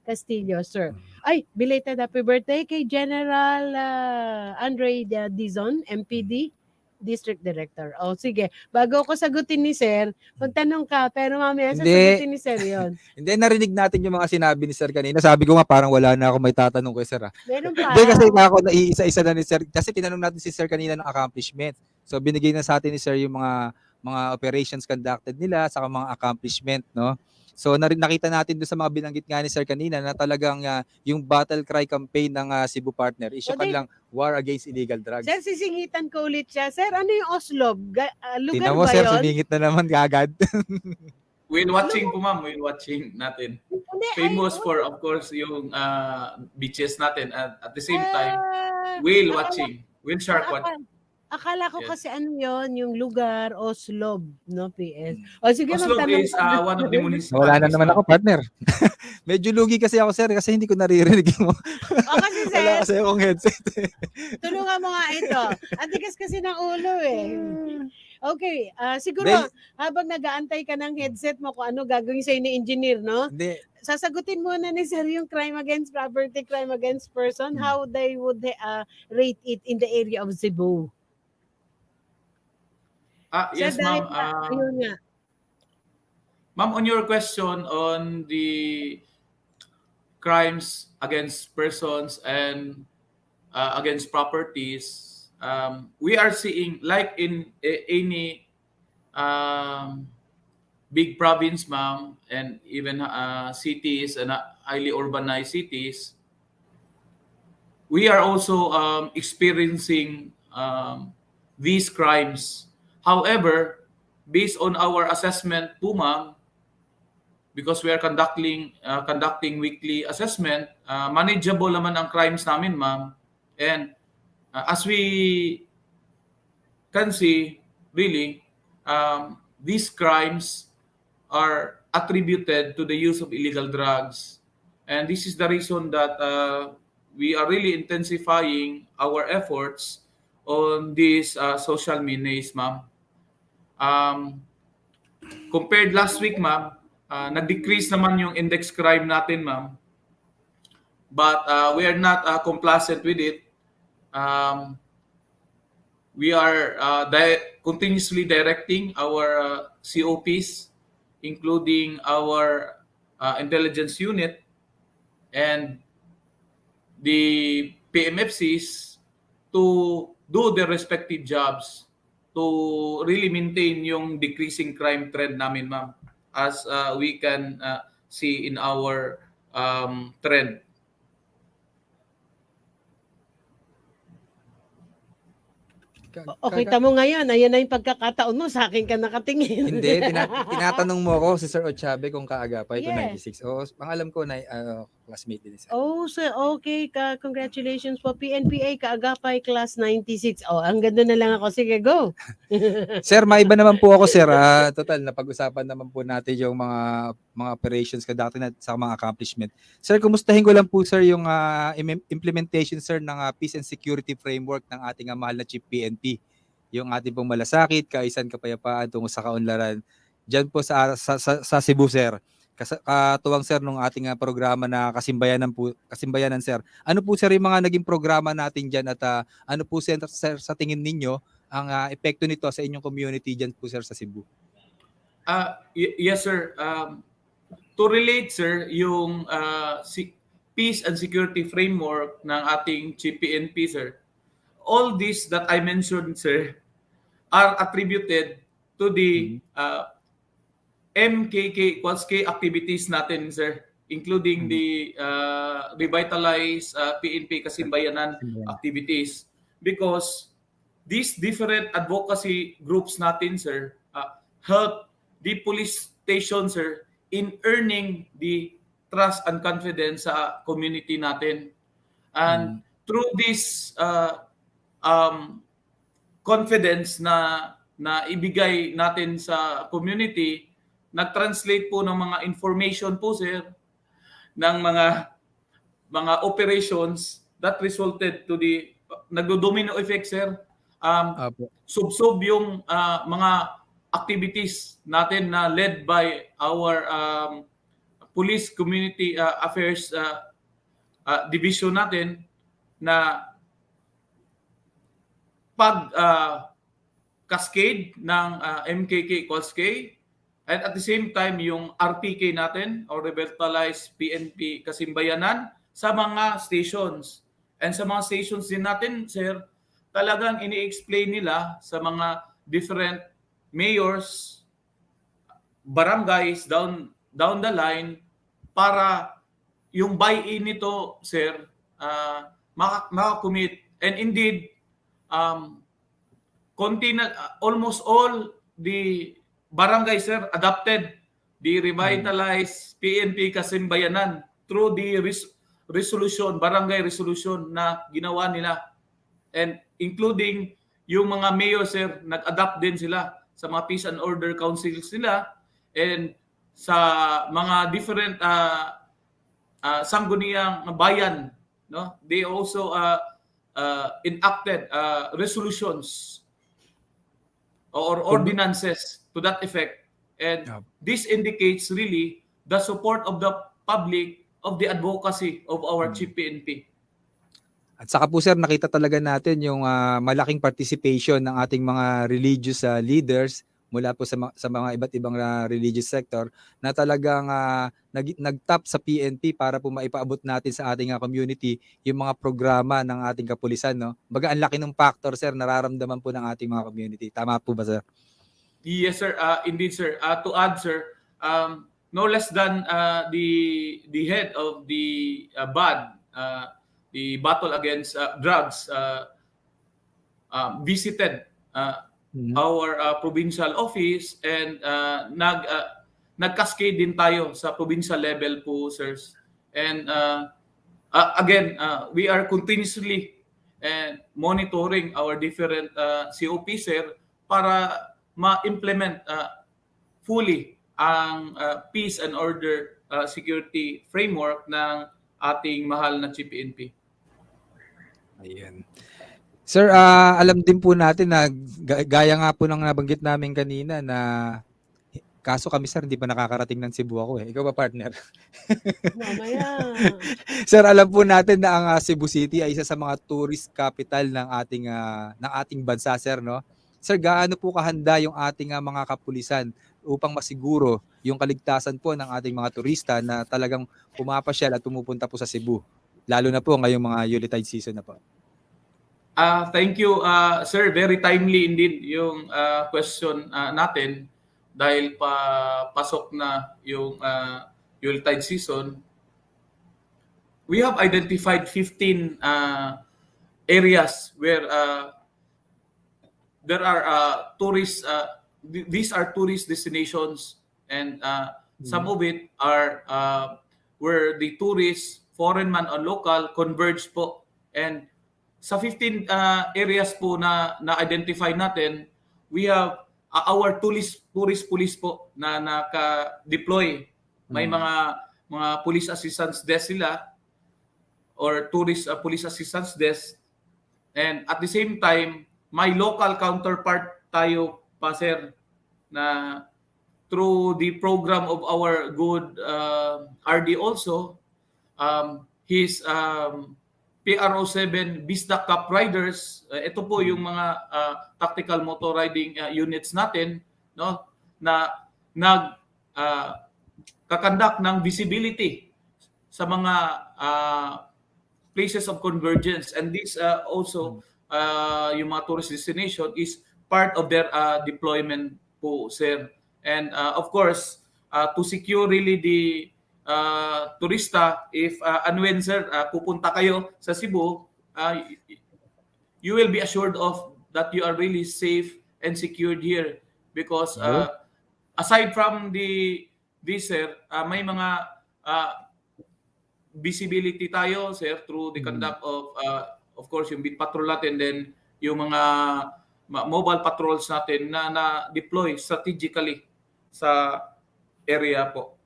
Castillo, sir. Ay, belated happy birthday kay General Andre Dizon, MPD, District Director. O sige, bago ko sagutin ni Sir, magtanong ka, pero mamaya Hindi. sasagutin ni Sir yun. Hindi, narinig natin yung mga sinabi ni sir kanina. Sabi ko nga parang wala na ako may tatanong kay sir. Meron pa. Hindi kasi ako naiisa-isa na ni sir. Kasi tinanong natin si sir kanina ng accomplishment. So binigay na sa atin ni sir yung mga operations conducted nila saka mga accomplishment, no? So nakita natin doon sa mga binanggit nga ni sir kanina na talagang yung battle cry campaign ng Cebu Partner is yung O, di- kanilang war against illegal drugs. Sir, sisingitan ko ulit siya. Sir, ano yung Oslob? Lugar Tingnan mo ba sir, yun? sumingit na naman agad. Whale watching po, ma'am. Whale watching natin. Hindi, Famous ay, for, of course, yung beaches natin. At the same Ah, time, whale akala- watching. Whale shark watching. Akala ko Yes. kasi yung lugar, Oslob, no, PS. O sige, Oslo magtanong is ka. one of the municipalities. Wala na naman ako, partner. Medyo lugi kasi ako, sir, kasi hindi ko naririnig mo. O kasi, sir, Wala kasi akong headset. tulungan mo nga ito. Ang tigas kasi ng ulo eh. Okay, siguro Then- habang nag-aantay ka ng headset mo kung ano gagawin sa'yo ni engineer, no? Hindi, Sasagutin muna ni Sir yung crime against property, crime against person, how they would rate it in the area of Cebu. Yes, Sir, ma'am. ayun nga. Ma'am, on your question on the crimes against persons and against properties, we are seeing, like in any big province, ma'am, and even cities and highly urbanized cities, we are also experiencing these crimes. However, based on our assessment po, ma'am, because we are conducting weekly assessment, manageable naman ang crimes namin, ma'am. And as we can see, really, these crimes are attributed to the use of illegal drugs. And this is the reason that we are really intensifying our efforts on these social menace, ma'am. Compared last week, ma'am, nag-decrease naman yung index crime natin, ma'am. But we are not complacent with it. We are continuously directing our COPs, including our intelligence unit and the PMFCs, to do their respective jobs to really maintain yung decreasing crime trend namin, ma'am, as we can see in our trend. Okay, tamo ngayon. Ayan na yung pagkakataon mo. Sa akin ka nakatingin. Hindi, tinatanong mo ako si Sir Ochabe kung kaagapay ko Yes. 96. O, ang alam ko na classmate din siya. Oh, so okay ka. Congratulations po. PNPA Kaagapay Class 96. Oh, ang ganda na lang ako. Sige, go. Sir, maiba naman po ako, sir. Total, napag-usapan naman po natin yung mga operations conducted sa mga accomplishment. Sir, kumustahin ko lang po, sir, yung implementation, sir, ng Peace and Security Framework ng ating mahal na Chief PNP. Yung ating pong malasakit, kaisan kapayapaan tungo sa kaunlaran. Diyan po sa Cebu, sir. Katuwang, sir, nung ating programa na Kasimbayanan, sir. Ano po, sir, yung mga naging programa natin dyan at ano po, sir, sa tingin ninyo ang epekto nito sa inyong community dyan po, sir, sa Cebu? Yes, sir. To relate, sir, yung peace and security framework ng ating GPNP, sir, all this that I mentioned, sir, are attributed to the MKK equals K activities natin, sir. including the revitalize PNP Kasimbayanan activities, because these different advocacy groups natin, sir, help the police station, sir, in earning the trust and confidence sa community natin. And through this confidence na ibigay natin sa community, nag-translate po ng mga information po, sir, ng mga operations that resulted to the nagdo-domino effect, sir. Sub-sub yung mga activities natin na led by our police community affairs division natin, na pag cascade ng MKK equals K, and at the same time yung RPK natin or revitalized PNP Kasimbayanan sa mga stations. And sa mga stations din natin, sir, talagang ini-explain nila sa mga different mayors, barangays down the line, para yung buy-in nito, sir, makakommit. And indeed, almost all the barangay, sir, adopted the revitalized PNP Kasimbayanan through the barangay resolution na ginawa nila. And including yung mga mayor, sir, nag-adapt din sila sa mga peace and order councils nila, and sa mga different sangguniang bayan, no? They also enacted resolutions or ordinances to that effect. And this indicates really the support of the public, of the advocacy of our Chief PNP. At saka po, sir, nakita talaga natin yung malaking participation ng ating mga religious leaders mula po sa mga iba't ibang religious sector na talagang nag-tap sa PNP para po maipaabot natin sa ating community yung mga programa ng ating kapulisan, no? Baga ang laki ng factor, sir, nararamdaman po ng ating mga community. Tama po ba, sir? Yes, sir. Indeed, sir. To add, sir, no less than the head of the BAD, the battle against drugs, visited our provincial office, and nag-cascade din tayo sa provincial level po, sirs. And again, we are continuously monitoring our different COP, sir, para ma-implement fully ang peace and order security framework ng ating mahal na Chief PNP. Ayan. Sir, alam din po natin na gaya nga po ng nabanggit namin kanina na kaso kami, sir, hindi pa nakakarating ng Cebu ako eh. Ikaw ba, partner? Mamaya. Sir, alam po natin na ang Cebu City ay isa sa mga tourist capital ng ating bansa, sir, no? Sir, gaano po kahanda yung ating mga kapulisan upang masiguro yung kaligtasan po ng ating mga turista na talagang pumapasyal at pumupunta po sa Cebu, lalo na po ngayong mga Yuletide season na po? Thank you, sir. Very timely indeed yung question natin, dahil pasok na yung Yuletide season. We have identified 15 areas where there are tourist. These are tourist destinations, and some of it are where the tourists, foreign man or local, converge po. And sa 15 areas po na na-identify natin, we have our tourist police po na naka-deploy. May mga police assistance desk sila, or tourist police assistance desk. And at the same time, may local counterpart tayo pa, sir, na through the program of our good RD also, his PRO7 Bisdak Cup Riders, ito po yung mga tactical motor riding units natin, no, na kakandak ng visibility sa mga places of convergence. And this also, yung mga tourist destination is part of their deployment po, sir. And of course, to secure really the turista, if and when, sir, pupunta kayo sa Cebu, you will be assured of that you are really safe and secured here because aside from this, sir, may mga visibility tayo, sir, through the conduct of course, yung beat patrol natin, then yung mga mobile patrols natin na deploy strategically sa area po.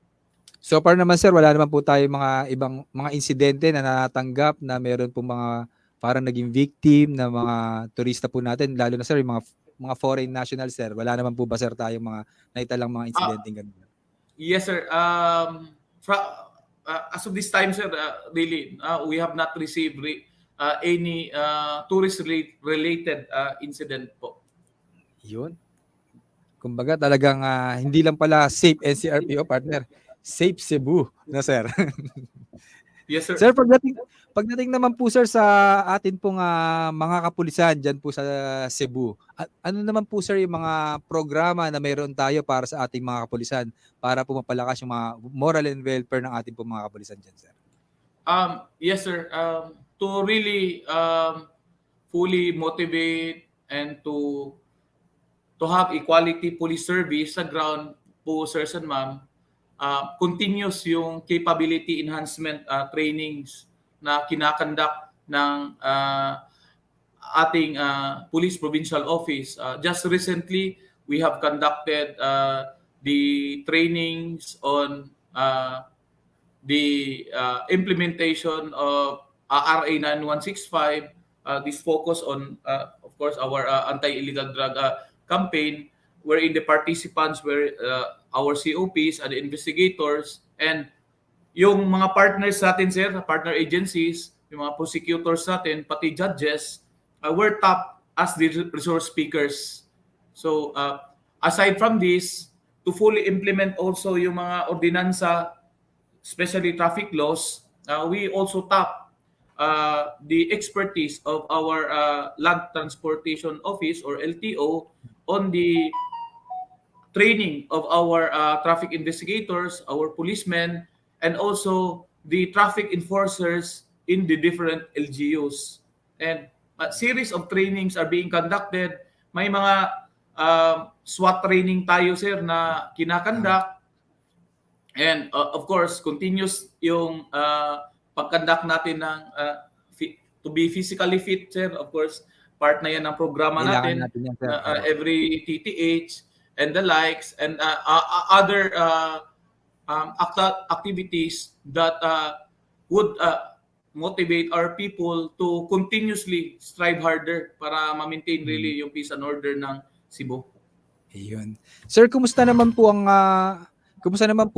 So far naman sir, wala naman po tayo mga ibang mga insidente na natanggap na meron po mga parang naging victim na mga turista po natin, lalo na sir yung mga foreign national sir. Wala naman po ba sir tayong mga naitalang mga insidente ganun? Yes, sir. As of this time, sir, really, we have not received any tourist-related incident po. Yun. Kumbaga talagang hindi lang pala safe NCRPO partner, safe Cebu na sir. Yes, sir. Sir, pagdating naman po sir sa atin pong mga kapulisan dyan po sa Cebu, ano naman po sir yung mga programa na mayroon tayo para sa ating mga kapulisan para po mapalakas yung mga moral and welfare ng ating pong mga kapulisan dyan, sir? Yes, sir. To really fully motivate and to have equality police service sa ground po, sirs and ma'am, continuous yung capability enhancement trainings na kinakandak ng ating Police Provincial Office. Just recently, we have conducted the trainings on the implementation of RA 9165. This focus on, of course, our anti-illegal drug campaign, wherein the participants were our COPs and the investigators, and yung mga partners natin, sir, partner agencies, yung mga prosecutors natin, pati judges, were tapped as the resource speakers. So, aside from this, to fully implement also yung mga ordinansa, especially traffic laws, we also tap the expertise of our Land Transportation Office or LTO on the training of our traffic investigators, our policemen, and also the traffic enforcers in the different LGUs. And a series of trainings are being conducted. May mga SWAT training tayo, sir, na kinakandak. And of course, continuous yung pagkandak natin ng to be physically fit, sir. Of course, part na yan ng programa natin yan, sir. every TTH and the likes, and other activities that would motivate our people to continuously strive harder para ma-maintain really yung peace and order ng Cebu. Ayun. Sir, kumusta naman po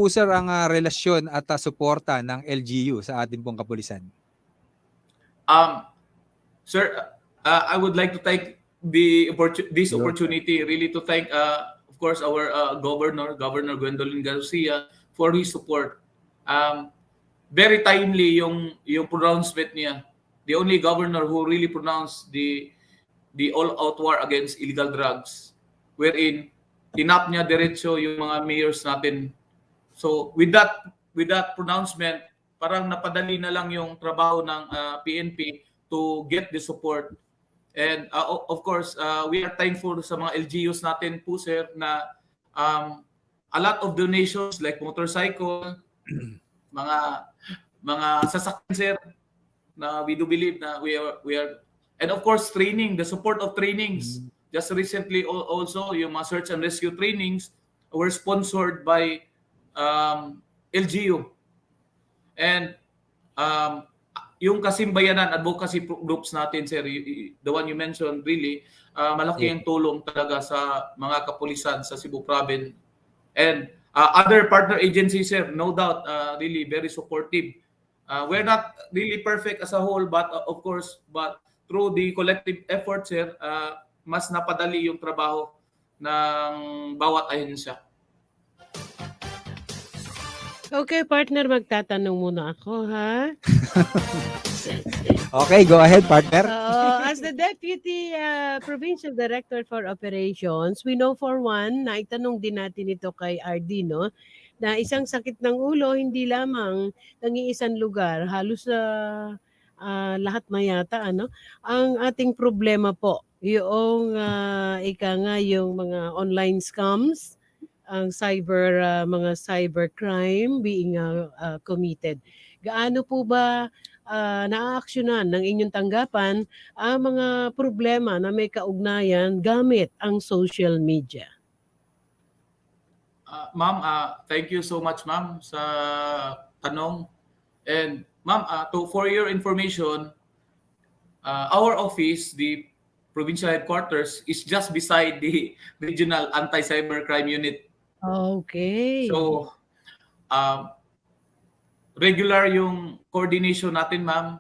sir ang relasyon at suporta ng LGU sa ating pong kapulisan? Sir, I would like to take this opportunity really to thank of course our Governor Gwendolyn Garcia for his support. Very timely yung pronouncement niya. The only governor who really pronounced the all-out war against illegal drugs, wherein tinap niya diretso yung mga mayors natin. So with that pronouncement, parang napadali na lang yung trabaho ng PNP to get the support. And of course, we are thankful sa mga LGUs natin po, sir, na a lot of donations like motorcycle, mga sasakyan, sir, na we do believe na we are, and of course training, the support of trainings. Just recently also yung mga search and rescue trainings were sponsored by LGU. And yung Kasimbayanan advocacy groups natin, sir, the one you mentioned, really malaki ang tulong talaga sa mga kapulisan sa Cebu Province. And other partner agencies, sir, no doubt, really very supportive. We're not really perfect as a whole, but of course, but through the collective effort, sir, mas napadali yung trabaho ng bawat ahensya. Okay, partner, magtatanong muna ako, ha? Okay, go ahead, partner. As the Deputy Provincial Director for Operations, we know for one, na itanong din natin ito kay RD, no? na isang sakit ng ulo, hindi lamang nang-iisang lugar, halos sa lahat na yata, ano? Ang ating problema po, yung ika nga yung mga online scams, ang mga cybercrime being committed. Gaano po ba naaaksyonan ng inyong tanggapan ang mga problema na may kaugnayan gamit ang social media? Ma'am, thank you so much, ma'am, sa tanong. And ma'am, for your information, our office, the provincial headquarters, is just beside the regional anti-cybercrime unit. Okay. So, regular yung coordination natin, ma'am,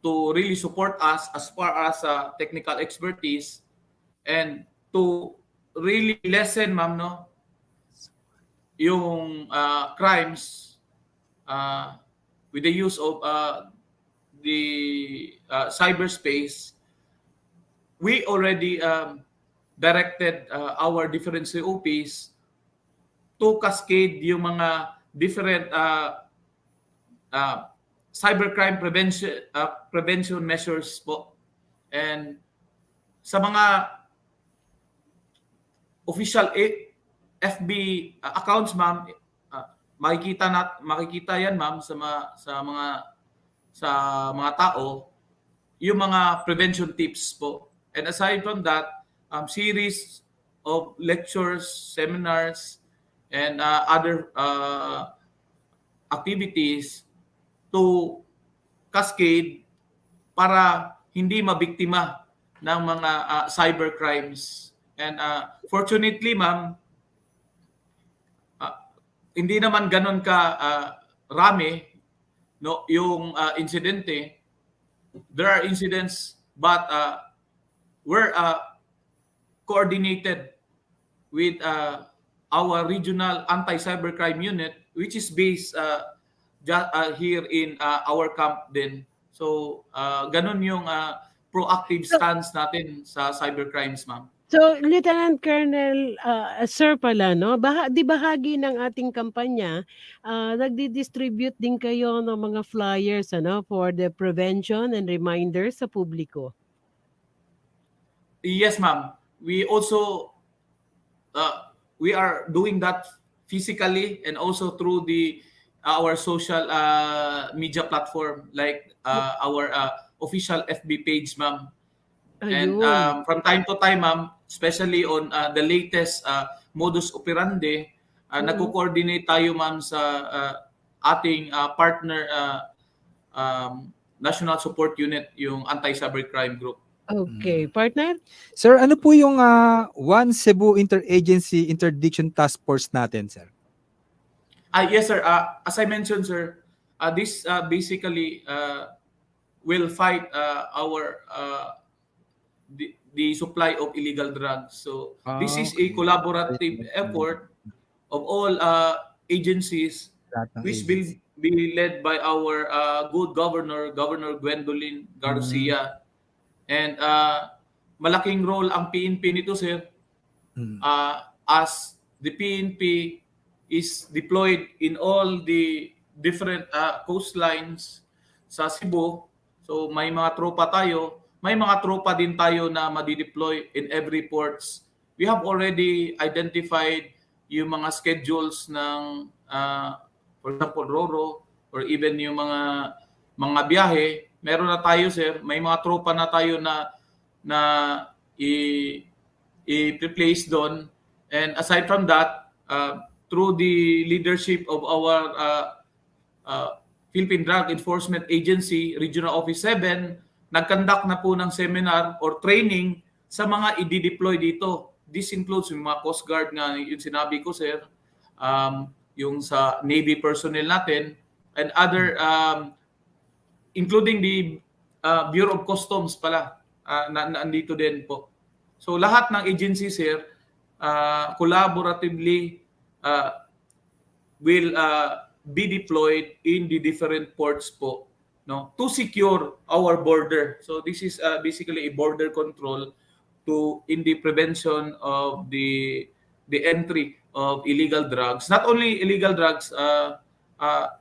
to really support us as far as technical expertise and to really lessen, ma'am, no, yung crimes with the use of the cyberspace. We already directed our different COPs to cascade yung mga different cybercrime prevention measures po. And sa mga official FB accounts, ma'am, makikita yan, ma'am, sa mga tao yung mga prevention tips po. And aside from that, series of lectures, seminars, and other activities to cascade para hindi mabiktima ng mga cybercrimes. And fortunately, ma'am, hindi naman ganun ka rami, no, yung insidente. There are incidents, but we're coordinated with our regional anti-cybercrime unit, which is based here in our camp din. So, ganun yung proactive stance natin sa cybercrimes, ma'am. So, Lieutenant Colonel, sir pala, no? Di bahagi ng ating kampanya, nagdi-distribute din kayo ng mga flyers, ano, for the prevention and reminders sa publiko. Yes, ma'am. We also we are doing that physically and also through our social media platform, like our official FB page, ma'am. And from time to time, ma'am, especially on the latest modus operandi, nagko-coordinate tayo, ma'am, sa ating partner National Support Unit, yung Anti-Cybercrime Group. Okay. Partner? Sir, ano po yung One Cebu Interagency Interdiction Task Force natin, sir? Yes, sir. As I mentioned, sir, this basically will fight the supply of illegal drugs. So this is a collaborative effort of all agencies, which will be led by our good governor, Governor Gwendolyn Garcia. And malaking role ang PNP nito, sir, as the PNP is deployed in all the different coastlines sa Cebu. So may mga tropa tayo. May mga tropa din tayo na madi-deploy in every ports. We have already identified yung mga schedules ng, for example, RoRo, or even yung mga biyahe. Meron na tayo, sir. May mga tropa na tayo na i-replace doon. And aside from that, through the leadership of our Philippine Drug Enforcement Agency, Regional Office 7, nag-conduct na po ng seminar or training sa mga i-deploy dito. This includes yung mga Coast Guard nga, yung sinabi ko, sir, yung sa Navy personnel natin, and other, including the Bureau of Customs pala, nandito din po. So lahat ng agencies, sir, collaboratively will be deployed in the different ports po, no, to secure our border. So this is basically a border control in the prevention of the entry of illegal drugs. Not only illegal drugs,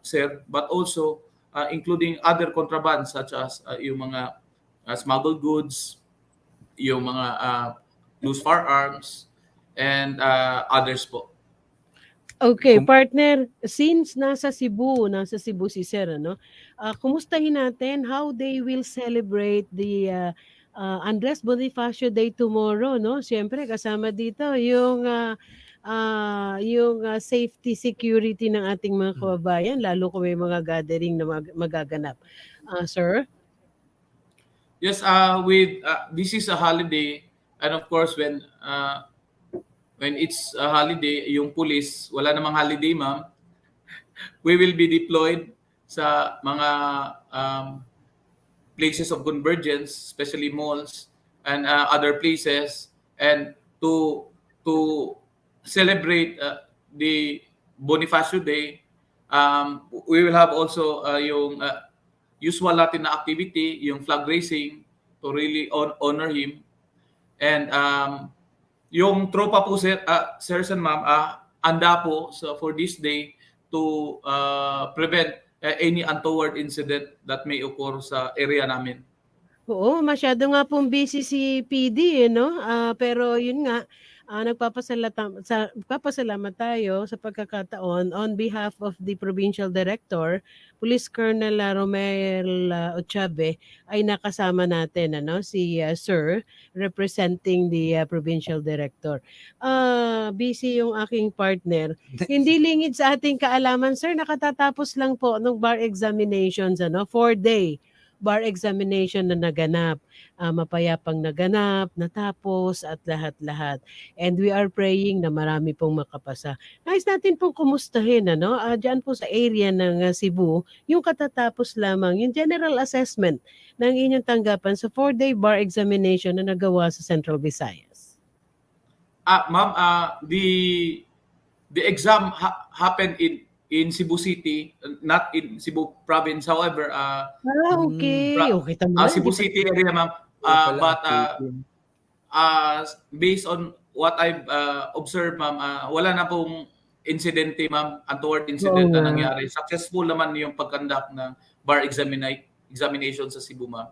sir, but also including other contrabands such as yung mga smuggled goods, yung mga loose firearms, and others po. Okay, partner, since nasa Cebu si Sir, ano, kumustahin natin how they will celebrate the Andres Bonifacio Day tomorrow, no? Siyempre, kasama dito yung safety security ng ating mga kababayan, lalo kung may mga gathering na magaganap. Sir? Yes, this is a holiday, and of course when it's a holiday, yung police, wala namang holiday, ma'am. We will be deployed sa mga places of convergence, especially malls and other places, and to celebrate the Bonifacio Day, we will have also yung usual natin na activity, yung flag raising, to really honor him. And yung tropa po, sir and ma'am, anda po for this day to prevent any untoward incident that may occur sa area namin. Oo, masyado nga pong busy si PD, no? Pero yun nga, nagpapasalamat tayo sa pagkakataon on behalf of the Provincial Director, Police Colonel Romel Ochabe, ay nakasama natin, ano, si Sir, representing the Provincial Director. Busy yung aking partner. Hindi lingid sa ating kaalaman, Sir, nakatatapos lang po ng bar examinations, ano, 4-day bar examination na naganap, mapayapang naganap, natapos at lahat-lahat. And we are praying na marami pong makapasa. Nais natin pong kumustahin, ano, dyan po sa area ng Cebu, yung katatapos lamang, yung general assessment ng inyong tanggapan sa 4-day bar examination na nagawa sa Central Visayas. Ma'am, the exam happened in Cebu City, not in Cebu province. However, Okay. Okay, tama. Cebu City area, ma'am. But based on what I've observed, ma'am, wala na pong incidente, ma'am, untoward incident na nangyari. Successful naman yung pag-conduct ng bar examination sa Cebu, ma'am.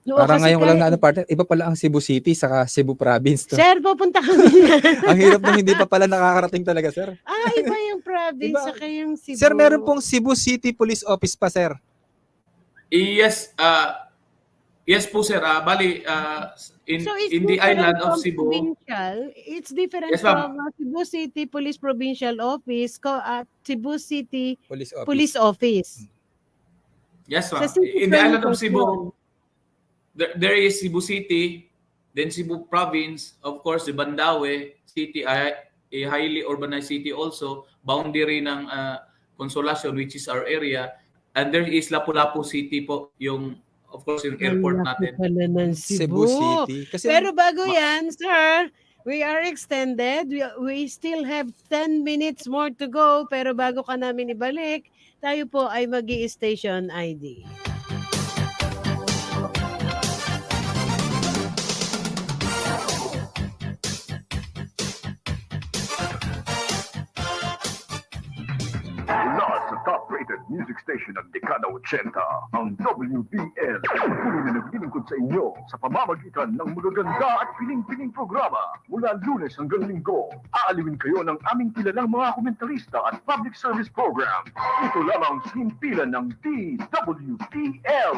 No, Parang kasi ngayon ko lang na partner, iba pala ang Cebu City saka Cebu Province. To. Sir, pupunta kami na. Ang hirap nung hindi pa pala nakakarating talaga, sir. Iba yung province, Iba. saka yung Cebu. Sir, meron pong Cebu City Police Office pa, sir. Yes, yes po, sir. Bali, So it's in the different island of from Cebu. provincial. It's different Yes, ma'am. from Cebu City Police Provincial Office, Cebu City Police Office. Police Office. Yes, ma'am. Sa City In the island of Province Cebu, yun. there is Cebu City, then Cebu Province, of course, the Bandawe City, a highly urbanized city also, boundary ng Consolacion, which is our area, and there is Lapu-Lapu City po, yung, of course, yung airport Ang laki natin. pala ng Cebu City. Kasi Pero bago yan, sir, we are extended. We still have 10 minutes more to go. Pero bago ka namin ibalik, tayo po ay mag-i-station ID. Mula sa top-rated music station ng Dekada 80, ang WBL. Tuloy na naglilingkod sa inyo sa pamamagitan ng magaganda at piling-piling programa. Mula Lunes hanggang Linggo, aaliwin kayo ng aming kilalang mga komentarista at public service program. Ito lamang sa himpilan ng DWBL.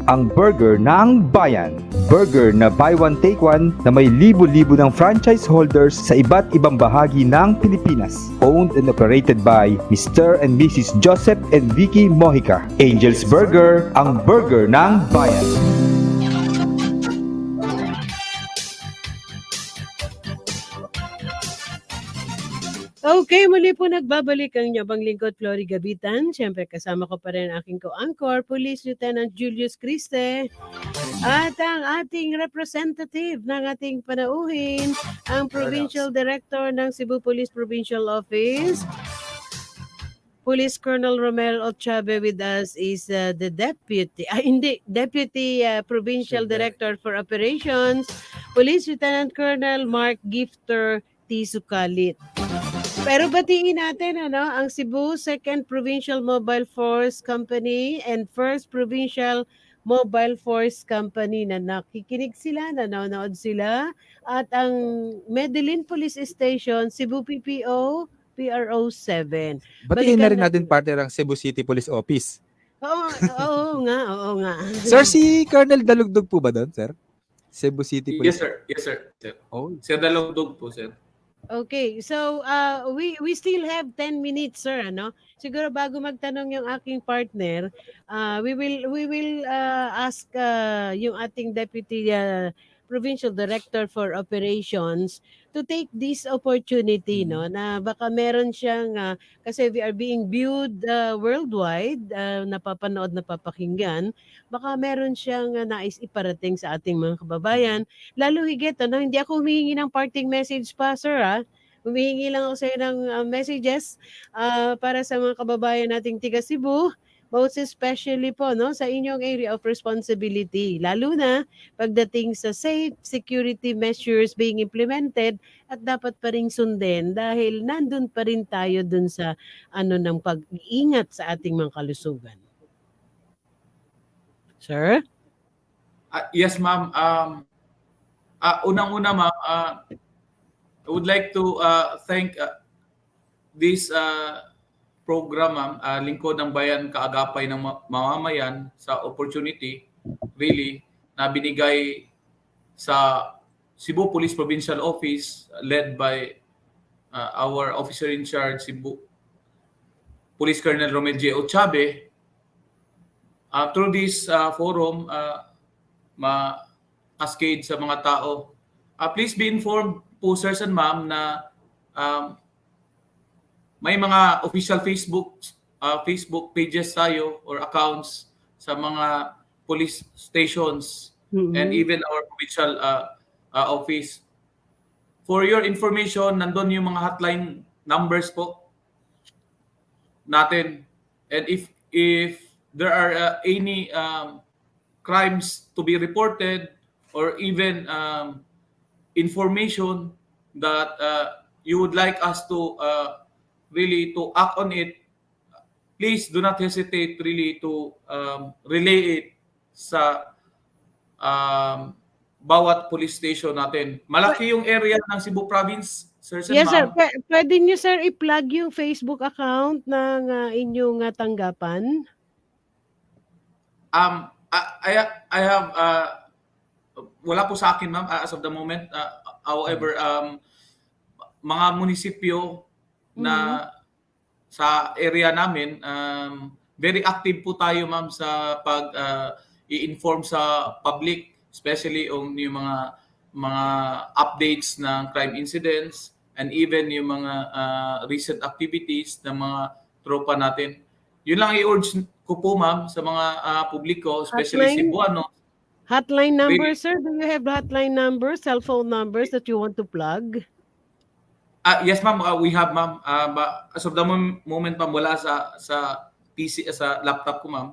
Ang burger ng bayan. Burger na buy one take one na may libo-libo ng franchise holders sa iba't ibang bahagi ng Pilipinas. Owned and operated by Mr. and Mrs. Joseph and Vicky Mojica. Angel's Burger, ang burger ng bayan. Okay, muli po nagbabalik ang Yabang Lingkod, Flory Gabitan. Siyempre, kasama ko pa rin ang aking co-anchor, Police Lieutenant Julius Criste. At ang ating representative ng ating panauhin, ang Provincial Director ng Cebu Police Provincial Office, Police Colonel Romel Ochabe. With us is the Deputy Provincial Director for Operations, Police Lieutenant Colonel Mark Gifter T. Sukalit. Pero batiin natin ang Cebu 2nd Provincial Mobile Force Company and 1st Provincial Mobile Force Company na nakikinig sila, nanonood sila, at ang Medellin Police Station, Cebu PPO, PRO 7. Batiin na rin Balikan natin partner ang Cebu City Police Office. Oo nga. Sir, si Colonel Dalugdog po ba doon, sir? Cebu City Police. Yes, sir. Yes, sir. Sir. Oh. Sir Dalugdog po, sir. Okay, so we still have 10 minutes, sir, Siguro bago magtanong yung aking partner, we will ask yung ating Deputy Provincial Director for Operations to take this opportunity, na baka meron siyang kasi we are being viewed worldwide, napapanood, napapakinggan, baka meron siyang nais iparating sa ating mga kababayan. Lalo higit, hindi ako humihingi ng parting message pa, sir, Humihingi lang ako sa iyo ng messages para sa mga kababayan nating tiga Cebu, most especially po sa inyong area of responsibility, lalo na pagdating sa safe security measures being implemented at dapat pa ring sundin dahil nandun pa rin tayo dun sa ng pag-iingat sa ating mga kalusugan. Sir? Yes, ma'am. Unang-una, ma'am, I would like to thank this program, ma'am, Lingkod ng Bayan, Kaagapay ng Mamamayan, sa opportunity really na binigay sa Cebu Police Provincial Office led by our officer in charge, Cebu Police Colonel Romel J. Ochabe. Through this forum, ma-cascade sa mga tao. Please be informed po, sirs and ma'am, na may mga official Facebook pages tayo or accounts sa mga police stations and even our provincial office. For your information, nandun yung mga hotline numbers po natin. And if there are any crimes to be reported or even information that you would like us to really to act on it, please do not hesitate really to relay it sa bawat police station natin. Malaki yung area ng Cebu Province, sirs and Yes, sir. ma'am. Pwede niyo, sir, i-plug yung Facebook account ng inyong tanggapan? I have wala po sa akin, ma'am, as of the moment. However, mga munisipyo na sa area namin, very active po tayo, ma'am, sa pag i-inform sa public, especially yung mga updates ng crime incidents and even yung mga recent activities ng mga tropa natin. Yun lang i-urge ko po, ma'am, sa mga publiko, especially Cebuano. Hotline number, sir? Do you have hotline numbers, cell phone numbers that you want to plug? Yes, ma'am. We have, ma'am. As of the moment, ma'am, wala sa PC, sa laptop ko, ma'am.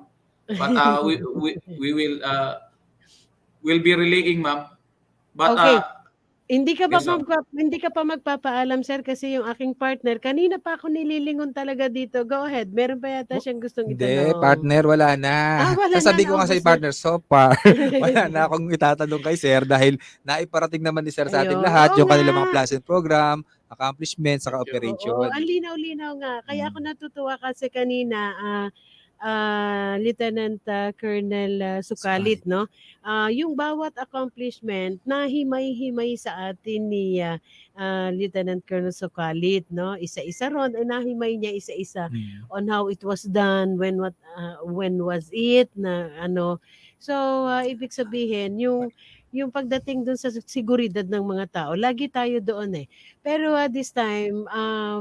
But we will be relaying, ma'am. But Okay. Hindi ka yes, ma'am. pa magpapaalam, sir, kasi yung aking partner kanina pa ako nililingon talaga dito. Go ahead. Meron pa yata siyang gustong Hindi, itanong. partner, wala na. Wala Sabi na, ko nga sa naubos na. partner, so far, wala na akong itatanong kay sir dahil naiparating naman ni sir sa ating Ayun. lahat Oo yung kanilang nga. mga plans and program, accomplishments, saka Oo, operation. ang linaw-linaw nga. Kaya ako natutuwa kasi kanina, Lieutenant Colonel Sukalit, no? Yung bawat accomplishment na himay-himay sa atin ni Lieutenant Colonel Sukalit, no? Isa-isa ron, nahimay niya isa-isa on how it was done, when was it, na ano. So, ibig sabihin, yung pagdating dun sa seguridad ng mga tao, lagi tayo doon eh. Pero this time,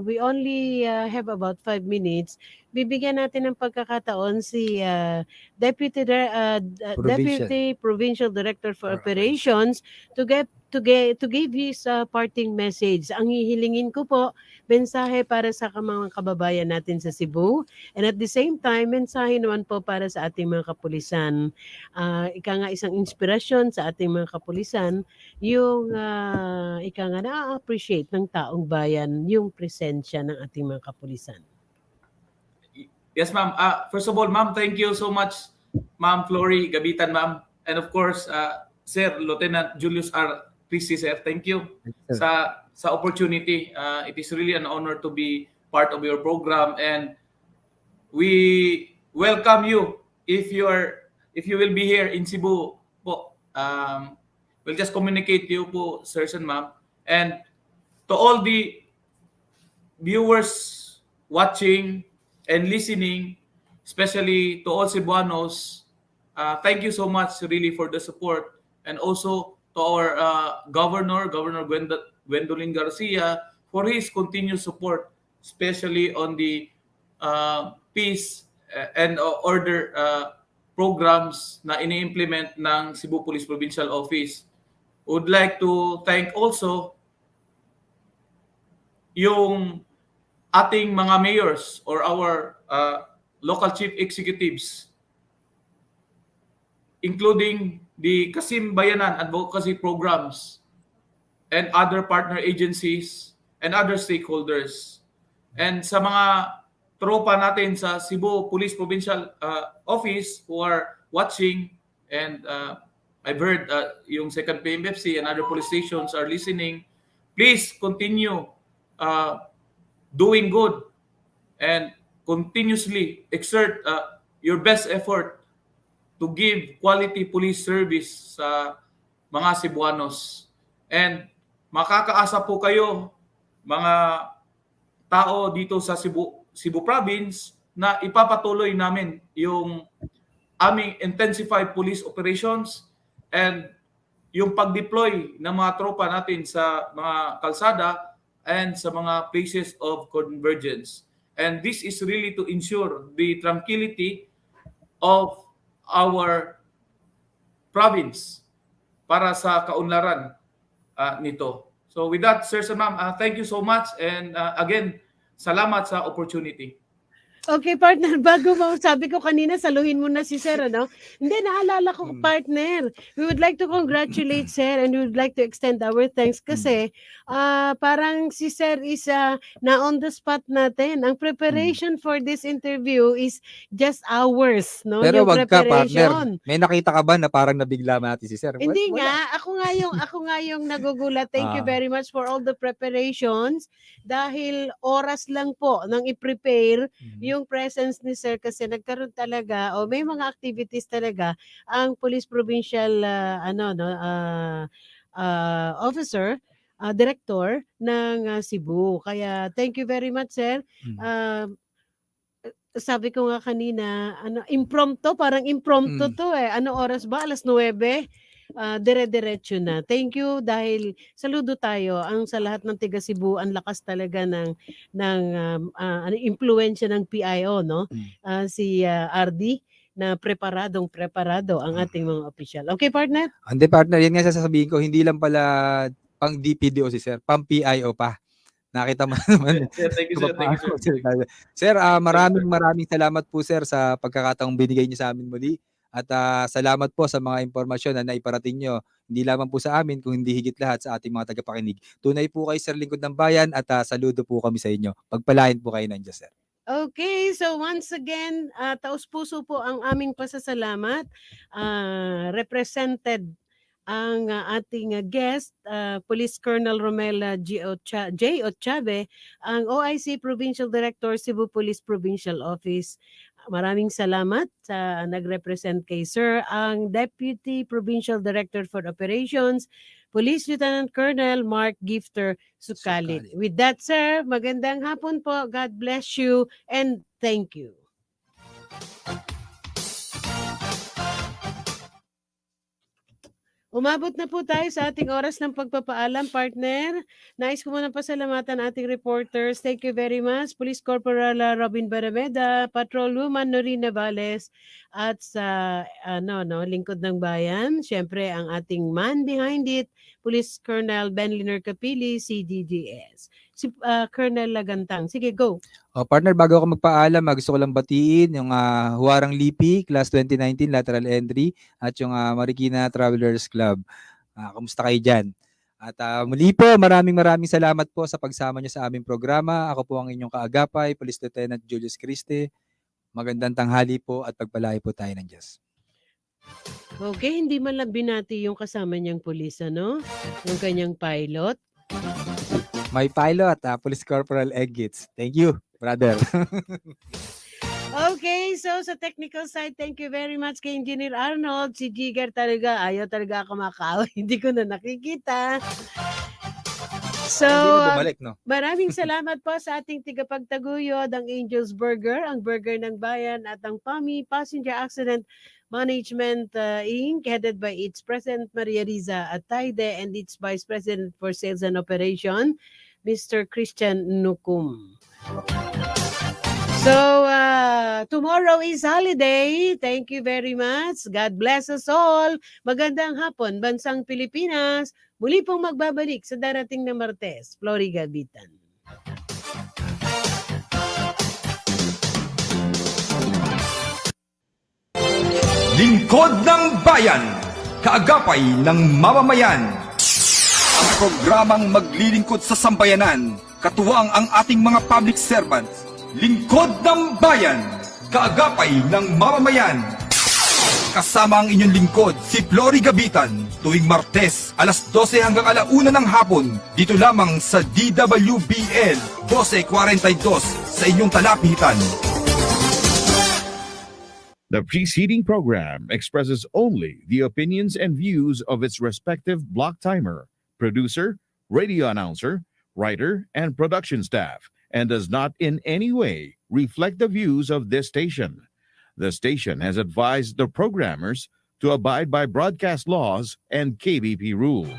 we only have about 5 minutes. Bibigyan natin ng pagkakataon si Deputy Provincial Director for Operations to to give his parting message. Ang hihilingin ko po, mensahe para sa mga kababayan natin sa Cebu, and at the same time, mensahe naman po para sa ating mga kapulisan. Ika nga isang inspirasyon sa ating mga kapulisan, yung ika nga na-appreciate ng taong bayan yung presensya ng ating mga kapulisan. Yes, ma'am. First of all, ma'am, thank you so much, Ma'am Flory Gabitan, ma'am. And of course, Sir Lieutenant Julius R. Christie, sir. Thank you sa opportunity. It is really an honor to be part of your program, and we welcome you if you will be here in Cebu po. We'll just communicate to you po, sirs and ma'am. And to all the viewers watching and listening, especially to all Cebuanos, thank you so much really for the support, and also to our Governor Gwendolyn Garcia, for his continued support, especially on the peace and order programs na ini-implement ng Cebu Police Provincial Office. Would like to thank also yung ating mga mayors or our local chief executives, including the Kasim Bayanan advocacy programs and other partner agencies and other stakeholders. And sa mga tropa natin sa Cebu Police Provincial Office who are watching, and I've heard yung 2nd PMFC and other police stations are listening, please continue doing good and continuously exert your best effort to give quality police service sa mga Cebuanos. And makakaasa po kayo, mga tao dito sa Cebu Province, na ipapatuloy namin yung aming intensified police operations and yung pag-deploy ng mga tropa natin sa mga kalsada and sa mga places of convergence. And this is really to ensure the tranquility of our province para sa kaunlaran nito. So with that, sirs and ma'am, thank you so much, and again, salamat sa opportunity. Okay, partner, bago mo, sabi ko kanina, saluhin mo na si Sir, ano? Hindi, naalala ko, partner. We would like to congratulate Sir, and we would like to extend our thanks kasi parang si Sir is na on the spot natin. Ang preparation for this interview is just hours, no? Pero Yung wag ka, partner. preparation. May nakita ka ba na parang nabigla natin si Sir? Hindi Wala. nga, ako nga yung nagugulat. Thank you very much for all the preparations dahil oras lang po nang i-prepare yung presence ni Sir kasi nagkaroon talaga o may mga activities talaga ang Police Provincial officer, director ng Cebu. Kaya thank you very much, Sir. Sabi ko nga kanina, impromptu, parang impromptu to eh. Ano oras ba? 9:00? Dire-diretso na. Thank you dahil saludo tayo ang sa lahat ng tiga Cebu, ang lakas talaga ng impluwensya ng PIO, no? Si RD na preparado ang ating mga opisyal. Okay, partner? Hindi, partner, yan nga sasabihin ko, hindi lang pala pang DPDO si Sir, pang PIO pa. Nakita mo naman. Sir, thank you, sir. Thank you, sir. Sir, maraming salamat po, sir, sa pagkakataong binigay niyo sa amin muli. At salamat po sa mga impormasyon na naiparating nyo, hindi lamang po sa amin, kung hindi higit lahat sa ating mga tagapakinig. Tunay po kayo, Sir Lingkod ng Bayan, at saludo po kami sa inyo. Pagpalain po kayo ng Diyos, sir. Okay, so once again, taos-puso po ang aming pasasalamat. Represented ang ating guest, Police Colonel Romel J. Ochave, ang OIC Provincial Director, Cebu Police Provincial Office. Maraming salamat sa nag-represent kay Sir, ang Deputy Provincial Director for Operations, Police Lieutenant Colonel Mark Gifter Sukalit. With that, Sir, magandang hapon po. God bless you and thank you. Umabot na po tayo sa ating oras ng pagpapaalam, partner. Nais ko muna pasalamatan ating reporters. Thank you very much. Police Corporal Robin Barameda, Patrolwoman Norina Valles, at sa lingkod ng bayan, syempre ang ating man behind it, Police Colonel Benliner Capili, CDDS. Si Colonel Lagantang. Sige, go. Partner, bago ako magpaalam, gusto ko lang batiin yung Huwarang Lipi, Class 2019, Lateral Entry, at yung Marikina Travelers Club. Kamusta kayo dyan? At muli po, maraming salamat po sa pagsama niyo sa aming programa. Ako po ang inyong kaagapay, Police Lieutenant Julius Criste. Magandang tanghali po at pagpalain po tayo ng Diyos. Okay, hindi man lang binati yung kasama niyang pulis, ano? Yung kanyang pilot. My pilot, Police Corporal Eggits. Thank you, brother. Okay, so sa technical side, thank you very much kay Engineer Arnold. Si Jigger talaga, ayaw talaga ako makawin. Hindi ko na nakikita. So, Bumalik, no? maraming salamat po sa ating tigapagtaguyod, ang Angel's Burger, ang burger ng bayan, at ang PAMI, Passenger Accident Management Inc., headed by its President Maria Riza Atayde and its Vice President for Sales and Operation, Mr. Christian Nukum. So, tomorrow is holiday. Thank you very much. God bless us all. Magandang hapon, Bansang Pilipinas. Muli pong magbabalik sa darating na Martes, Flory Gabitan. Lingkod ng Bayan, kaagapay ng mamamayan. Ang programang maglilingkod sa sambayanan, katuwang ang ating mga public servants. Lingkod ng Bayan, kaagapay ng mamamayan. Kasama ang inyong lingkod, si Flory Gabitan, tuwing Martes, alas 12 hanggang alauna ng hapon, dito lamang sa DWBL 1242 sa inyong talapitan. The preceding program expresses only the opinions and views of its respective block timer, producer, radio announcer, writer, and production staff, and does not in any way reflect the views of this station. The station has advised the programmers to abide by broadcast laws and KBP rules.